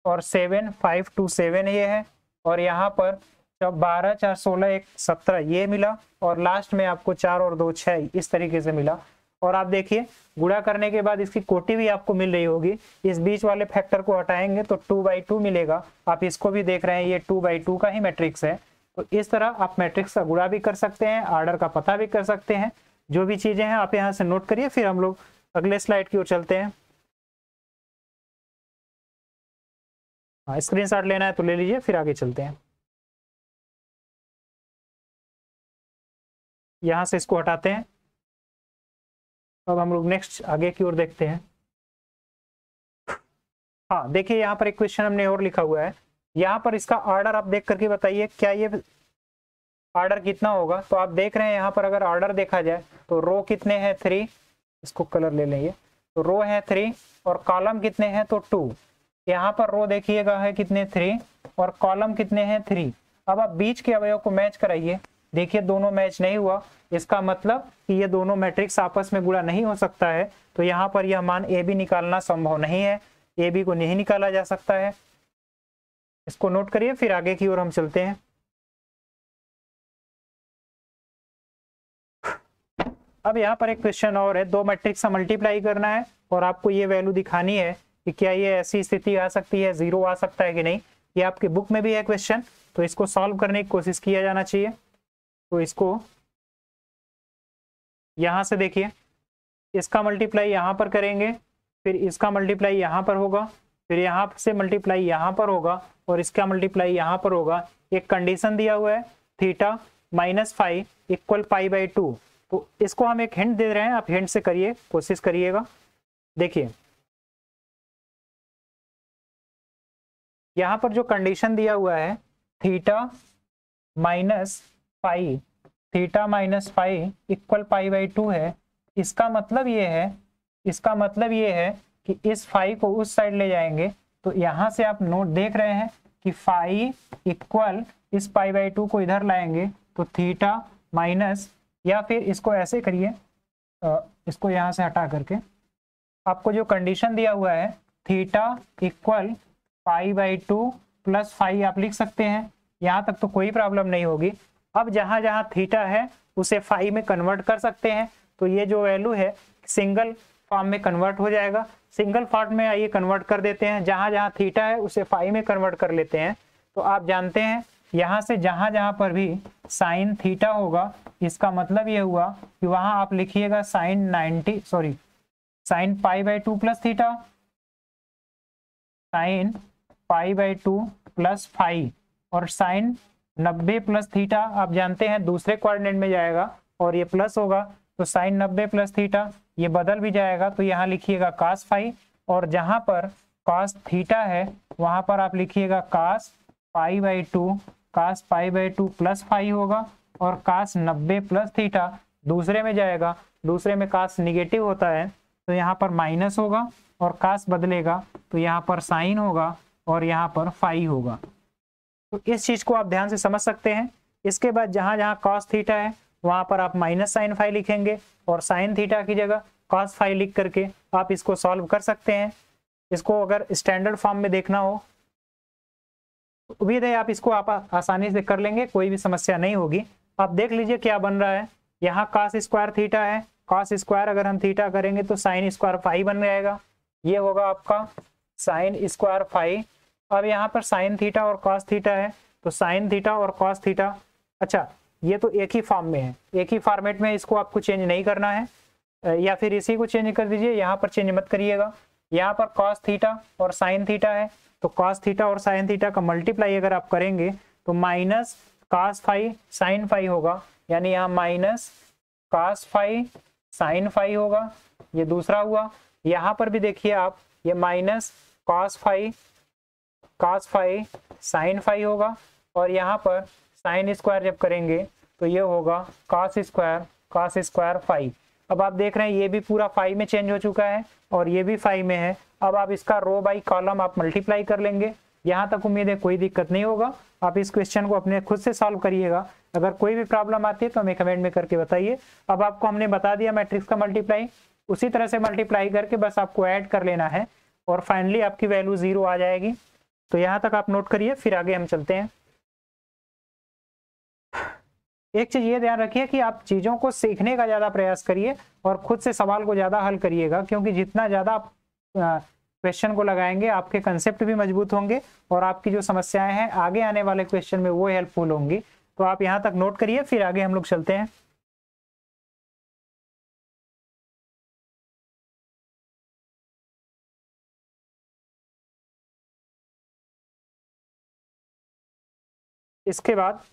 और 7, 5, 2, 7 ये है, और यहाँ पर 12, 4, 16, 1, 17 ये मिला, और लास्ट में आपको 4 और 2, 6 इस तरीके से मिला। और आप देखिए गुणा करने के बाद इसकी कोटि भी आपको मिल रही होगी। इस बीच वाले फैक्टर को हटाएंगे तो 2/2 मिलेगा। आप इसको भी देख रहे हैं, ये 2/2 का ही मैट्रिक्स है। तो इस तरह आप मैट्रिक्स का गुणा भी कर सकते हैं, ऑर्डर का पता भी कर सकते हैं। जो भी चीजें हैं आप यहाँ से नोट करिए, फिर हम लोग अगले स्लाइड की ओर चलते हैं। हाँ, स्क्रीनशॉट लेना है तो ले लीजिए, फिर आगे चलते हैं। यहाँ से इसको हटाते हैं। अब हम लोग नेक्स्ट आगे की ओर देखते हैं। हाँ देखिए, यहाँ पर एक क्वेश्चन हमने और लिखा हुआ है। यहाँ पर इसका ऑर्डर आप देख करके बताइए क्या ये ऑर्डर कितना होगा। तो आप देख रहे हैं यहाँ पर अगर ऑर्डर देखा जाए तो रो कितने हैं 3, इसको कलर ले लेंगे, तो रो है 3 और कॉलम कितने हैं तो 2। यहाँ पर रो देखिएगा है कितने 3 और कॉलम कितने हैं 3। अब आप बीच के अवयव को मैच कराइए, देखिए दोनों मैच नहीं हुआ, इसका मतलब कि ये दोनों मैट्रिक्स आपस में गुणा नहीं हो सकता है। तो यहाँ पर यह मान ए बी निकालना संभव नहीं है, ए बी को नहीं निकाला जा सकता है। इसको नोट करिए, फिर आगे की ओर हम चलते हैं। अब यहाँ पर एक क्वेश्चन और है, 2 मैट्रिक्स का मल्टीप्लाई करना है और आपको ये वैल्यू दिखानी है कि क्या ये ऐसी स्थिति आ सकती है, 0 आ सकता है कि नहीं। ये आपके बुक में भी है क्वेश्चन, तो इसको सॉल्व करने की कोशिश किया जाना चाहिए। तो इसको यहाँ से देखिए, इसका मल्टीप्लाई यहाँ पर करेंगे, फिर इसका मल्टीप्लाई यहाँ पर होगा, फिर यहाँ से मल्टीप्लाई यहाँ पर होगा और इसका मल्टीप्लाई यहाँ पर होगा। एक कंडीशन दिया हुआ है थीटा -5 = π/2। तो इसको हम एक हिंट दे रहे हैं, आप हिंट से करिए, कोशिश करिएगा। देखिए यहाँ पर जो कंडीशन दिया हुआ है थीटा -5 = π/2 है। इसका मतलब ये है कि इस फाई को उस साइड ले जाएंगे। तो यहाँ से आप नोट देख रहे हैं कि फाई इक्वल इस π/2 को इधर लाएंगे तो थीटा माइनस, या फिर इसको ऐसे करिए, इसको यहाँ से हटा करके आपको जो कंडीशन दिया हुआ है थीटा इक्वल π/2 + फाई आप लिख सकते हैं। यहाँ तक तो कोई प्रॉब्लम नहीं होगी। अब जहाँ जहाँ थीटा है उसे फाई में कन्वर्ट कर सकते हैं। तो ये जो वैल्यू है सिंगल फॉर्म में कन्वर्ट हो जाएगा। सिंगल फॉर्म में आइए कन्वर्ट कर देते हैं, जहाँ जहाँ थीटा है उसे फाई में कन्वर्ट कर लेते हैं। तो आप जानते हैं यहाँ से जहाँ जहाँ पर भी साइन थीटा होगा, इसका मतलब ये हुआ कि वहाँ आप लिखिएगा साइन π/2 + थीटा, साइन π/2 + फाई, और साइन 90 + थीटा आप जानते हैं दूसरे कोऑर्डिनेट में जाएगा और ये प्लस होगा। तो साइन 90 + थीटा ये बदल भी जाएगा, तो यहाँ लिखिएगा cos फाई, और जहाँ पर cos थीटा है वहाँ पर आप लिखिएगा cos π/2 + फाई होगा, और cos 90 + थीटा दूसरे में जाएगा, दूसरे में cos निगेटिव होता है तो यहाँ पर माइनस होगा, और cos बदलेगा तो यहाँ पर साइन होगा और यहाँ पर फाई होगा। तो इस चीज को आप ध्यान से समझ सकते हैं। इसके बाद जहां जहां कॉस थीटा है वहां पर आप माइनस साइन फाई लिखेंगे और साइन थीटा की जगह कॉस फाई लिख करके आप इसको सॉल्व कर सकते हैं। इसको अगर स्टैंडर्ड फॉर्म में देखना हो उम्मीद है आप इसको आप आसानी से कर लेंगे, कोई भी समस्या नहीं होगी। आप देख लीजिए क्या बन रहा है। यहाँ कॉस स्क्वायर थीटा है, कॉस स्क्वायर अगर हम थीटा करेंगे तो साइन स्क्वायर फाई बन जाएगा, ये होगा आपका साइन स्क्वायर फाई। अब यहाँ पर साइन थीटा और कॉस थीटा है तो साइन थीटा और कॉस थीटा, अच्छा ये तो एक ही फॉर्म में है, एक ही फॉर्मेट में, इसको आपको चेंज नहीं करना है, या फिर इसी को चेंज कर दीजिए, यहाँ पर चेंज मत करिएगा। यहाँ पर कॉस थीटा और साइन थीटा है तो कॉस थीटा और साइन थीटा का मल्टीप्लाई अगर आप करेंगे तो minus cos phi sine phi होगा, यानी यहाँ minus cos phi sine phi होगा, ये दूसरा हुआ। यहाँ पर भी देखिए आप, ये minus cos phi sine phi होगा, और यहाँ पर साइन स्क्वायर जब करेंगे तो ये होगा कॉस स्क्वायर फाई। अब आप देख रहे हैं ये भी पूरा फाई में चेंज हो चुका है और ये भी फाई में है। अब आप इसका रो बाई कॉलम आप मल्टीप्लाई कर लेंगे। यहाँ तक उम्मीद है कोई दिक्कत नहीं होगा। आप इस क्वेश्चन को अपने खुद से सॉल्व करिएगा। अगर कोई भी प्रॉब्लम आती है तो हमें कमेंट में करके बताइए। अब आपको हमने बता दिया मैट्रिक्स का मल्टीप्लाई, उसी तरह से मल्टीप्लाई करके बस आपको ऐड कर लेना है और फाइनली आपकी वैल्यू 0 आ जाएगी। तो यहाँ तक आप नोट करिए, फिर आगे हम चलते हैं। एक चीज ये ध्यान रखिए कि आप चीजों को सीखने का ज्यादा प्रयास करिए और खुद से सवाल को ज्यादा हल करिएगा, क्योंकि जितना ज्यादा आप क्वेश्चन को लगाएंगे आपके कंसेप्ट भी मजबूत होंगे और आपकी जो समस्याएं हैं आगे आने वाले क्वेश्चन में वो हेल्पफुल होंगी। तो आप यहाँ तक नोट करिए, फिर आगे हम लोग चलते हैं। इसके बाद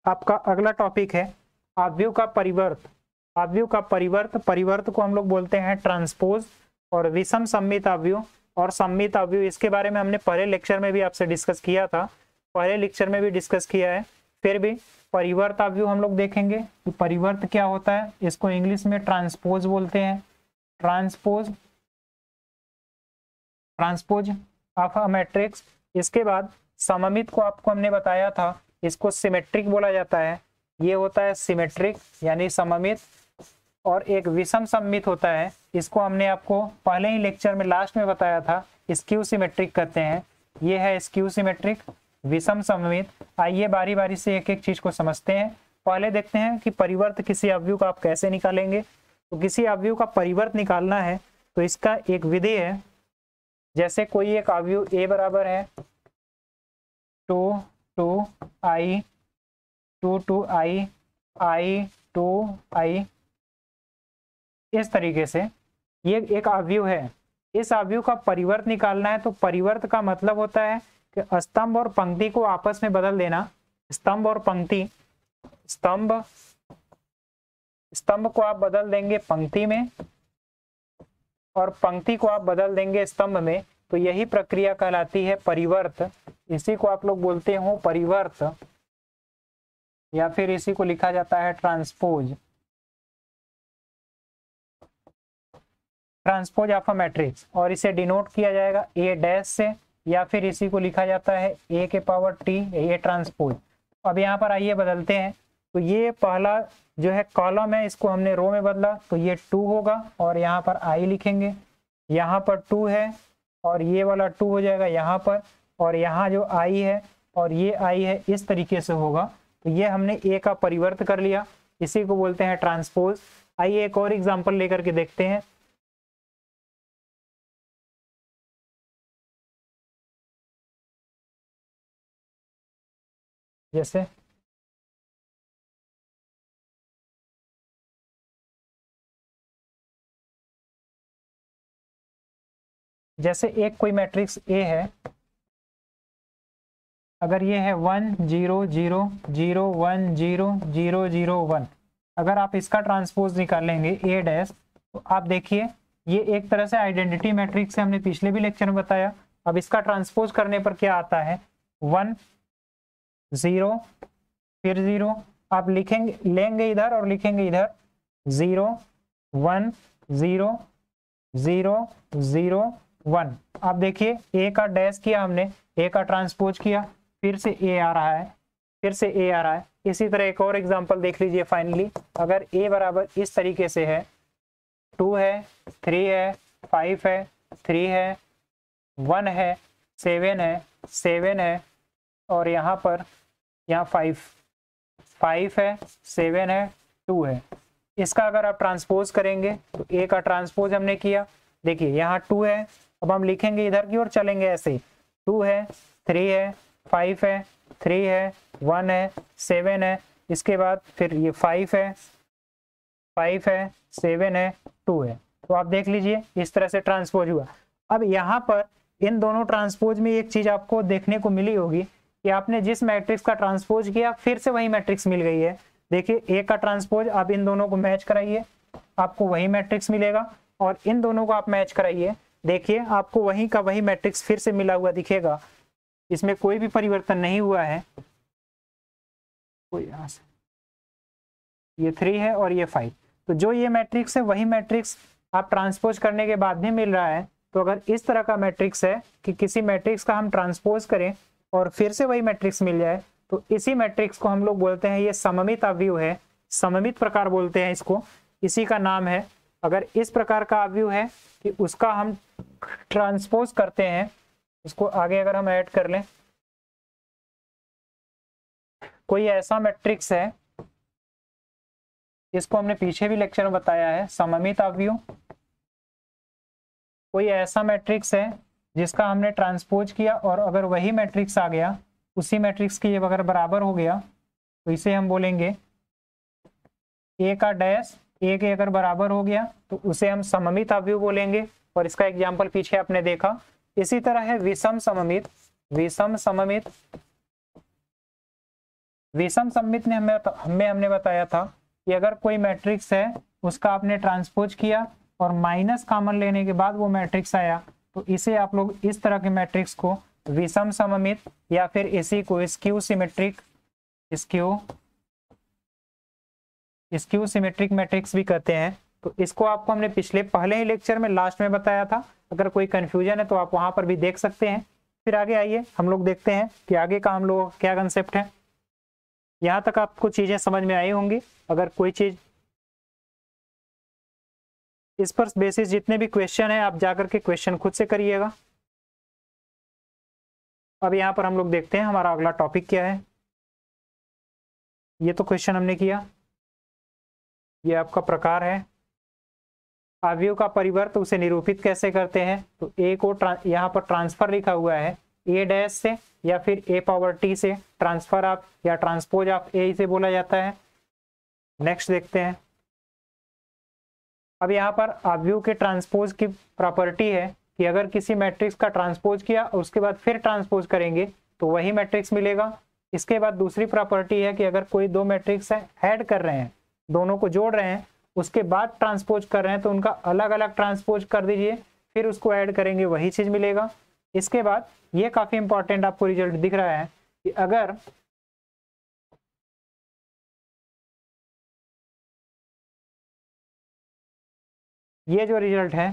आपका अगला टॉपिक है आव्यूह का परिवर्त। आव्यूह का परिवर्त को हम लोग बोलते हैं ट्रांसपोज, और विषम सममित आव्यूह और सममित आव्यूह, इसके बारे में हमने पहले लेक्चर में भी आपसे डिस्कस किया था, पहले लेक्चर में भी डिस्कस किया है। फिर भी परिवर्त आव्यूह हम लोग देखेंगे कि परिवर्त क्या होता है। इसको इंग्लिश में ट्रांसपोज बोलते हैं, ट्रांसपोज ऑफ अ मैट्रिक्स। इसके बाद सममित को आपको हमने बताया था, इसको सिमेट्रिक बोला जाता है, ये होता है सिमेट्रिक यानी सममित। और एक विषम सममित होता है, इसको हमने आपको पहले ही लेक्चर में लास्ट में बताया था, स्क्यू सिमेट्रिक कहते हैं। ये है स्क्यू सिमेट्रिक, विषम सममित। आइए बारी बारी से एक एक चीज को समझते हैं। पहले देखते हैं कि परिवर्त किसी अवयव का आप कैसे निकालेंगे। तो किसी अवयव का परिवर्त निकालना है तो इसका एक विधि है। जैसे कोई एक अवयव a बराबर है 2i i 2i, इस तरीके से ये एक अवयव है। इस अवयव का परिवर्त निकालना है तो परिवर्त का मतलब होता है कि स्तंभ और पंक्ति को आपस में बदल देना। स्तंभ और पंक्ति, स्तंभ को आप बदल देंगे पंक्ति में और पंक्ति को आप बदल देंगे स्तंभ में, तो यही प्रक्रिया कहलाती है परिवर्त। इसी को आप लोग बोलते हो परिवर्त, या फिर इसी को लिखा जाता है transpose, transpose of a matrix. और इसे डिनोट किया जाएगा a डैश से, या फिर इसी को लिखा जाता है a के पावर t, ये ट्रांसपोज। अब यहाँ पर आइए बदलते हैं। तो ये पहला जो है कॉलम है, इसको हमने रो में बदला तो ये 2 होगा, और यहाँ पर i लिखेंगे। यहाँ पर 2 है और ये वाला 2 हो जाएगा यहाँ पर, और यहाँ जो i है और ये i है, इस तरीके से होगा। तो ये हमने a का परिवर्त कर लिया, इसी को बोलते हैं ट्रांसपोज। आइए एक और एग्जांपल लेकर के देखते हैं। जैसे एक कोई मैट्रिक्स A है, अगर ये है 1 0 0 0 1 0 0 0 1, अगर आप इसका ट्रांसपोज निकालेंगे A डैश, तो आप देखिए ये एक तरह से आइडेंटिटी मैट्रिक्स है, हमने पिछले भी लेक्चर में बताया। अब इसका ट्रांसपोज करने पर क्या आता है, 1 0 फिर 0, आप लिखेंगे लेंगे इधर और लिखेंगे इधर 0 1 0 0 0 1। आप देखिए A का डैश किया हमने, A का ट्रांसपोज किया, फिर से A आ रहा है, फिर से A आ रहा है। इसी तरह एक और एग्जांपल देख लीजिए फाइनली, अगर a बराबर इस तरीके से है, 2 है, 3 है, 5 है, 3 है, 1 है, 7 है और यहाँ पर 5 है, 7 है, 2 है। इसका अगर आप ट्रांसपोज करेंगे तो a का ट्रांसपोज हमने किया, देखिए यहाँ 2 है, अब हम लिखेंगे इधर की ओर चलेंगे ऐसे, 2 है, 3 है, 5 है, 3 है, 1 है, 7 है, इसके बाद फिर ये 5 है, 7 है, 2 है। तो आप देख लीजिए इस तरह से ट्रांसपोज हुआ। अब यहाँ पर इन दोनों ट्रांसपोज में एक चीज आपको देखने को मिली होगी कि आपने जिस मैट्रिक्स का ट्रांसपोज किया फिर से वही मैट्रिक्स मिल गई है। देखिए ए का ट्रांसपोज आप इन दोनों को मैच कराइए, आपको वही मैट्रिक्स मिलेगा, और इन दोनों को आप मैच कराइए, देखिए आपको वही का वही मैट्रिक्स फिर से मिला हुआ दिखेगा, इसमें कोई भी परिवर्तन नहीं हुआ है। कोई यहाँ से ये 3 है और ये 5, तो जो ये मैट्रिक्स है वही मैट्रिक्स आप ट्रांसपोज करने के बाद भी मिल रहा है। तो अगर इस तरह का मैट्रिक्स है कि किसी मैट्रिक्स का हम ट्रांसपोज करें और फिर से वही मैट्रिक्स मिल जाए, तो इसी मैट्रिक्स को हम लोग बोलते हैं ये सममित अवयव है, सममित प्रकार बोलते हैं इसको, इसी का नाम है। अगर इस प्रकार का अवयव है कि उसका हम ट्रांसपोज करते हैं, उसको आगे अगर हम ऐड कर लें, कोई ऐसा मैट्रिक्स है, इसको हमने पीछे भी लेक्चर में बताया है, सममित अवयव, कोई ऐसा मैट्रिक्स है जिसका हमने ट्रांसपोज किया और अगर वही मैट्रिक्स आ गया, उसी मैट्रिक्स की अगर बराबर हो गया, तो इसे हम बोलेंगे ए का डैश ए के अगर बराबर हो गया तो उसे हम सममित अवयव बोलेंगे। और इसका एग्जाम्पल पीछे आपने देखा। इसी तरह है विषम सममित। विषम सममित, विषम सममित ने हमने बताया था कि अगर कोई मैट्रिक्स है उसका आपने ट्रांसपोज किया और माइनस कॉमन लेने के बाद वो मैट्रिक्स आया, तो इसे आप लोग इस तरह के मैट्रिक्स को विषम सममित या फिर इसी को skew symmetric, skew symmetric matrix भी कहते हैं। तो इसको आपको हमने पहले ही लेक्चर में लास्ट में बताया था। अगर कोई कंफ्यूजन है तो आप वहां पर भी देख सकते हैं। फिर आगे आइए हम लोग देखते हैं कि आगे का हम लोग क्या कंसेप्ट है। यहाँ तक आपको चीजें समझ में आई होंगी। अगर कोई चीज इस पर बेसिस जितने भी क्वेश्चन है आप जाकर के क्वेश्चन खुद से करिएगा। अब यहाँ पर हम लोग देखते हैं हमारा अगला टॉपिक क्या है। ये तो क्वेश्चन हमने किया, ये आपका प्रकार है। अवयव का परिवर्त उसे निरूपित कैसे करते हैं, तो ए को यहाँ पर ट्रांसफर लिखा हुआ है, ए डैश से या फिर ए पावर टी से ट्रांसफर आप या ट्रांसपोज आप ए से बोला जाता है। नेक्स्ट देखते हैं। अब यहाँ पर अवयव के ट्रांसपोज की प्रॉपर्टी है कि अगर किसी मैट्रिक्स का ट्रांसपोज किया और उसके बाद फिर ट्रांसपोज करेंगे तो वही मैट्रिक्स मिलेगा। इसके बाद दूसरी प्रॉपर्टी है कि अगर कोई दो मैट्रिक्स है ऐड कर रहे हैं, दोनों को जोड़ रहे हैं, उसके बाद ट्रांसपोज कर रहे हैं तो उनका अलग अलग ट्रांसपोज कर दीजिए, फिर उसको ऐड करेंगे वही चीज मिलेगा। इसके बाद ये काफी इंपॉर्टेंट आपको रिजल्ट दिख रहा है कि अगर ये जो रिजल्ट है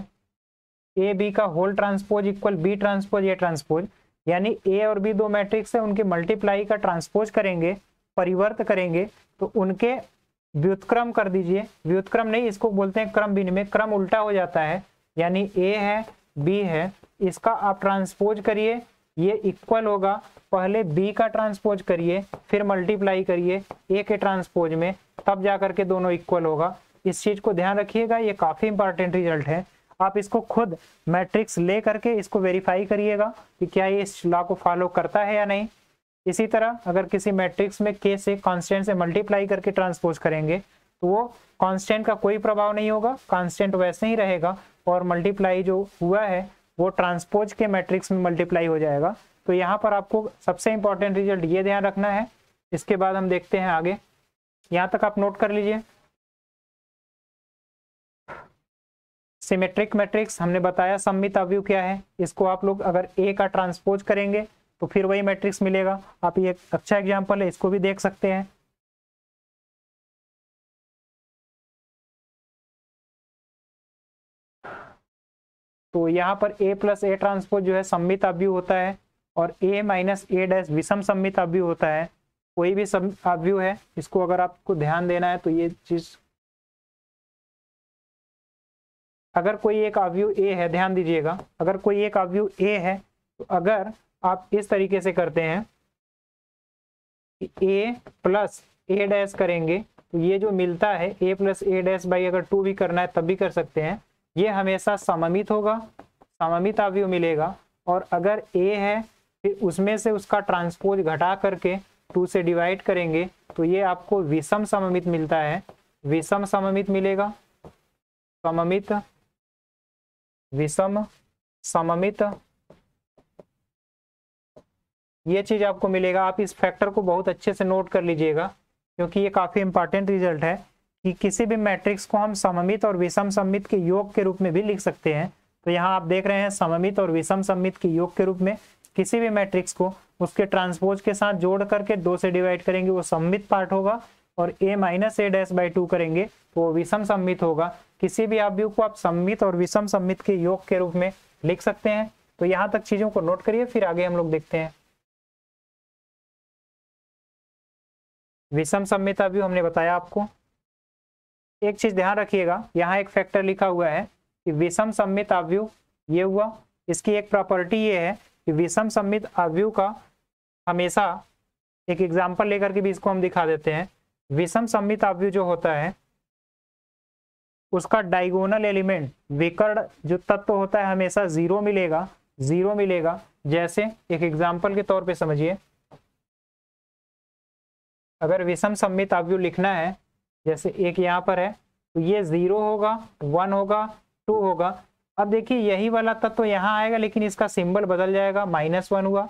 ए बी का whole transpose equal B transpose A transpose, यानी ए और बी दो मैट्रिक्स है, उनके मल्टीप्लाई का ट्रांसपोज करेंगे, परिवर्त करेंगे, तो उनके व्युत्क्रम कर दीजिए। व्युत्क्रम नहीं, इसको बोलते हैं क्रम विनिमय, क्रम उल्टा हो जाता है। यानी ए है बी है, इसका आप ट्रांसपोज करिए, ये इक्वल होगा, पहले बी का ट्रांसपोज करिए फिर मल्टीप्लाई करिए ए के ट्रांसपोज में, तब जाकर के दोनों इक्वल होगा। इस चीज को ध्यान रखिएगा, ये काफी इंपॉर्टेंट रिजल्ट है। आप इसको खुद मैट्रिक्स ले करके इसको वेरीफाई करिएगा कि क्या ये इस लॉ को फॉलो करता है या नहीं। इसी तरह अगर किसी मैट्रिक्स में के से कांस्टेंट से मल्टीप्लाई करके ट्रांसपोज करेंगे तो वो कांस्टेंट का कोई प्रभाव नहीं होगा, कांस्टेंट वैसे ही रहेगा और मल्टीप्लाई जो हुआ है वो ट्रांसपोज के मैट्रिक्स में मल्टीप्लाई हो जाएगा। तो यहाँ पर आपको सबसे इंपॉर्टेंट रिजल्ट ये ध्यान रखना है। इसके बाद हम देखते हैं आगे, यहाँ तक आप नोट कर लीजिए। सिमेट्रिक मैट्रिक्स हमने बताया सममित अवयव क्या है। इसको आप लोग अगर ए का ट्रांसपोज करेंगे तो फिर वही मैट्रिक्स मिलेगा। आप ये अच्छा एग्जांपल है, इसको भी देख सकते हैं। तो यहाँ पर a प्लस ए ट्रांसपोज जो है सममित अवयव होता है और a माइनस ए डैश विषम सममित अवयव होता है। कोई भी सब अवयव है, इसको अगर आपको ध्यान देना है तो ये चीज, अगर कोई एक अवयव ए है, ध्यान दीजिएगा, अगर कोई एक अवयव ए है तो अगर आप इस तरीके से करते हैं ए प्लस ए डैश करेंगे तो ये जो मिलता है ए प्लस ए डैश बाई, अगर 2 भी करना है तब भी कर सकते हैं, ये हमेशा सममित होगा, सममित अवयव मिलेगा। और अगर ए है फिर उसमें से उसका ट्रांसपोज घटा करके 2 से डिवाइड करेंगे तो ये आपको विषम सममित मिलता है, विषम सममित मिलेगा, सममित, विषम सममित, ये चीज आपको मिलेगा। आप इस फैक्टर को बहुत अच्छे से नोट कर लीजिएगा क्योंकि ये काफी इंपॉर्टेंट रिजल्ट है कि किसी भी मैट्रिक्स को हम सममित और विषम सममित के योग के रूप में भी लिख सकते हैं। तो यहाँ आप देख रहे हैं सममित और विषम सममित के योग के रूप में किसी भी मैट्रिक्स को उसके ट्रांसपोज के साथ जोड़ करके 2 से डिवाइड करेंगे, वो सममित पार्ट होगा, और a minus A dash by 2 करेंगे तो वो विषम सममित होगा। किसी भी अवयव को आप सममित और विषम सममित के योग के रूप में लिख सकते हैं। तो यहाँ तक चीजों को नोट करिए, फिर आगे हम लोग देखते हैं। विषम सममित अवयव हमने बताया आपको। एक चीज ध्यान रखिएगा, यहाँ एक फैक्टर लिखा हुआ है कि विषम सममित अवयव ये हुआ, इसकी एक प्रॉपर्टी ये है कि विषम सममित अवयव का हमेशा, एक एग्जांपल लेकर के भी इसको हम दिखा देते हैं। विषम सममित अवयव जो होता है उसका डायगोनल एलिमेंट, विकर्ण जो तत्व होता है हमेशा 0 मिलेगा, 0 मिलेगा। जैसे एक एग्जांपल के तौर पे समझिए, अगर विषम सममित अवयव लिखना है, जैसे एक यहाँ पर है तो ये 0 होगा, 1 होगा, 2 होगा। अब देखिए यही वाला तत्व यहाँ आएगा लेकिन इसका सिंबल बदल जाएगा, -1 हुआ,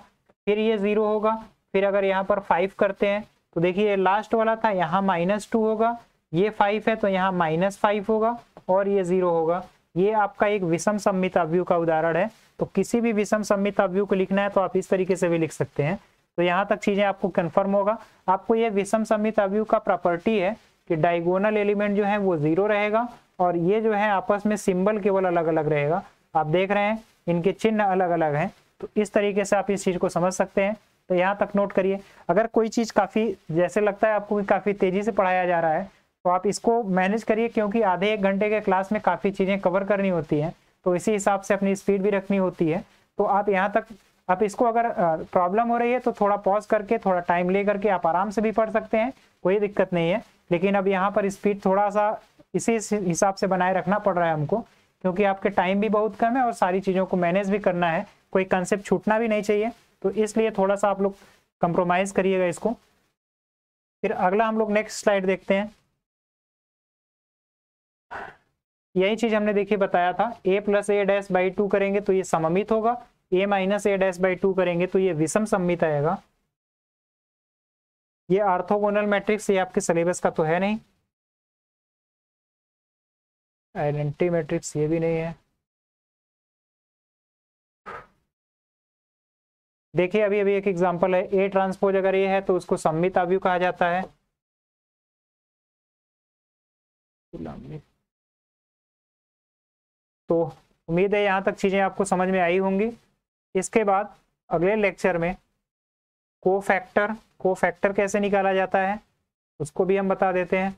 फिर ये 0 होगा, फिर अगर यहाँ पर 5 करते हैं तो देखिए ये लास्ट वाला था, यहाँ -2 होगा, ये 5 है तो यहाँ -5 होगा और ये 0 होगा। ये आपका एक विषम सममित अवयव का उदाहरण है। तो किसी भी विषम सममित अवयव को लिखना है तो आप इस तरीके से भी लिख सकते हैं। तो यहाँ तक चीजें आपको कंफर्म होगा। आपको ये विषम सममित अवयव का प्रॉपर्टी है कि डायगोनल एलिमेंट जो है वो 0 रहेगा और ये जो है आपस में सिंबल केवल अलग अलग रहेगा। आप देख रहे हैं इनके चिन्ह अलग अलग हैं। तो इस तरीके से आप इस चीज को समझ सकते हैं। तो यहाँ तक नोट करिए। अगर कोई चीज काफी जैसे लगता है आपको कि काफी तेजी से पढ़ाया जा रहा है तो आप इसको मैनेज करिए, क्योंकि आधे 1 घंटे के क्लास में काफी चीजें कवर करनी होती हैं, तो इसी हिसाब से अपनी स्पीड भी रखनी होती है। तो आप यहाँ तक, आप इसको अगर प्रॉब्लम हो रही है तो थोड़ा पॉज करके थोड़ा टाइम ले करके आप आराम से भी पढ़ सकते हैं, कोई दिक्कत नहीं है। लेकिन अब यहाँ पर स्पीड थोड़ा सा इसी हिसाब से बनाए रखना पड़ रहा है हमको, क्योंकि आपके टाइम भी बहुत कम है और सारी चीज़ों को मैनेज भी करना है, कोई कंसेप्ट छूटना भी नहीं चाहिए। तो इसलिए थोड़ा सा आप लोग कंप्रोमाइज़ करिएगा इसको। फिर अगला हम लोग नेक्स्ट स्लाइड देखते हैं। यही चीज़ हमने देखिए बताया था, a plus A dash by 2 करेंगे तो ये सममित होगा, a minus A dash by 2 करेंगे तो ये विषम सममित आएगा। ये ऑर्थोगोनल मैट्रिक्स, ये आपके सिलेबस का तो है नहीं, आइडेंटिटी मैट्रिक्स ये भी नहीं है। देखिए अभी अभी एक एग्जांपल है, ए ट्रांसपोज अगर ये है तो उसको सममित अवयव कहा जाता है। तो उम्मीद है यहाँ तक चीजें आपको समझ में आई होंगी। इसके बाद अगले लेक्चर में कोफैक्टर कैसे निकाला जाता है उसको भी हम बता देते हैं।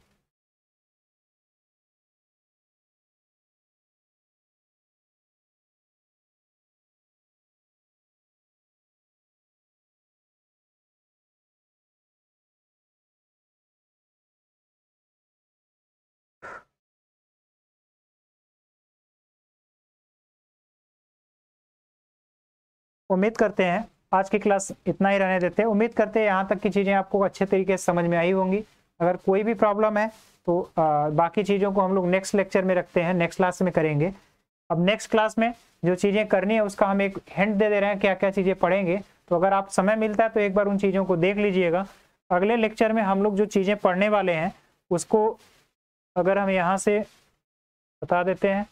उम्मीद करते हैं आज की क्लास इतना ही रहने देते हैं। उम्मीद करते हैं यहाँ तक की चीज़ें आपको अच्छे तरीके से समझ में आई होंगी। अगर कोई भी प्रॉब्लम है तो बाकी चीज़ों को हम लोग नेक्स्ट लेक्चर में रखते हैं, नेक्स्ट क्लास में करेंगे। अब नेक्स्ट क्लास में जो चीज़ें करनी है उसका हम एक हिंट दे दे रहे हैं, क्या क्या चीज़ें पढ़ेंगे। तो अगर आप समय मिलता है तो एक बार उन चीज़ों को देख लीजिएगा। अगले लेक्चर में हम लोग जो चीज़ें पढ़ने वाले हैं उसको अगर हम यहाँ से बता देते हैं,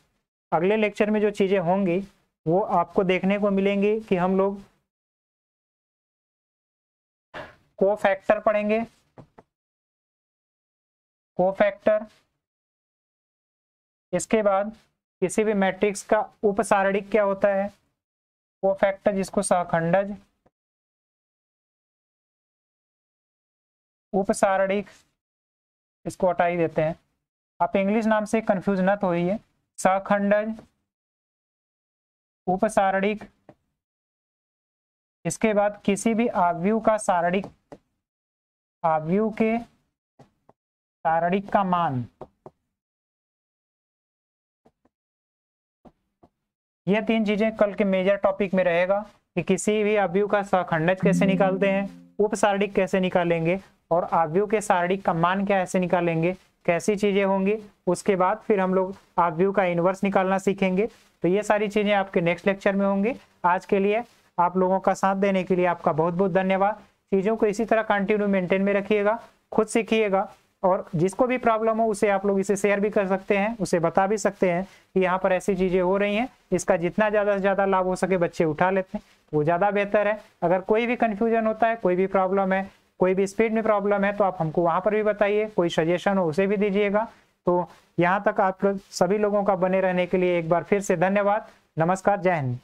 अगले लेक्चर में जो चीज़ें होंगी वो आपको देखने को मिलेंगी कि हम लोग कोफैक्टर पढ़ेंगे, कोफैक्टर। इसके बाद किसी भी मैट्रिक्स का उपसारणिक क्या होता है, कोफैक्टर जिसको सहखंडज, उपसारणिक, इसको हटा ही देते हैं, आप इंग्लिश नाम से कंफ्यूज न होइए। सखंडज, उपसारणिक, इसके बाद किसी भी आव्यूह का सारणिक, आव्यूह के सारणिक का मान, ये तीन चीजें कल के मेजर टॉपिक में रहेगा कि किसी भी आव्यूह का सखंडज कैसे निकालते हैं, उपसारणिक कैसे निकालेंगे, और आव्यूह के सारणिक का मान क्या ऐसे निकालेंगे, कैसी चीजें होंगी। उसके बाद फिर हम लोग आव्यूह का इनवर्स निकालना सीखेंगे। तो ये सारी चीजें आपके नेक्स्ट लेक्चर में होंगी। आज के लिए आप लोगों का साथ देने के लिए आपका बहुत बहुत धन्यवाद। चीजों को इसी तरह कंटिन्यू मेंटेन में रखिएगा, खुद सीखिएगा, और जिसको भी प्रॉब्लम हो उसे आप लोग इसे शेयर भी कर सकते हैं, उसे बता भी सकते हैं कि यहाँ पर ऐसी चीजें हो रही हैं, इसका जितना ज़्यादा से ज़्यादा लाभ हो सके बच्चे उठा लेते हैं, वो ज़्यादा बेहतर है। अगर कोई भी कन्फ्यूजन होता है, कोई भी प्रॉब्लम है, कोई भी स्पीड में प्रॉब्लम है, तो आप हमको वहाँ पर भी बताइए, कोई सजेशन हो उसे भी दीजिएगा। तो यहाँ तक आप लोग सभी लोगों का बने रहने के लिए एक बार फिर से धन्यवाद। नमस्कार, जय हिंद।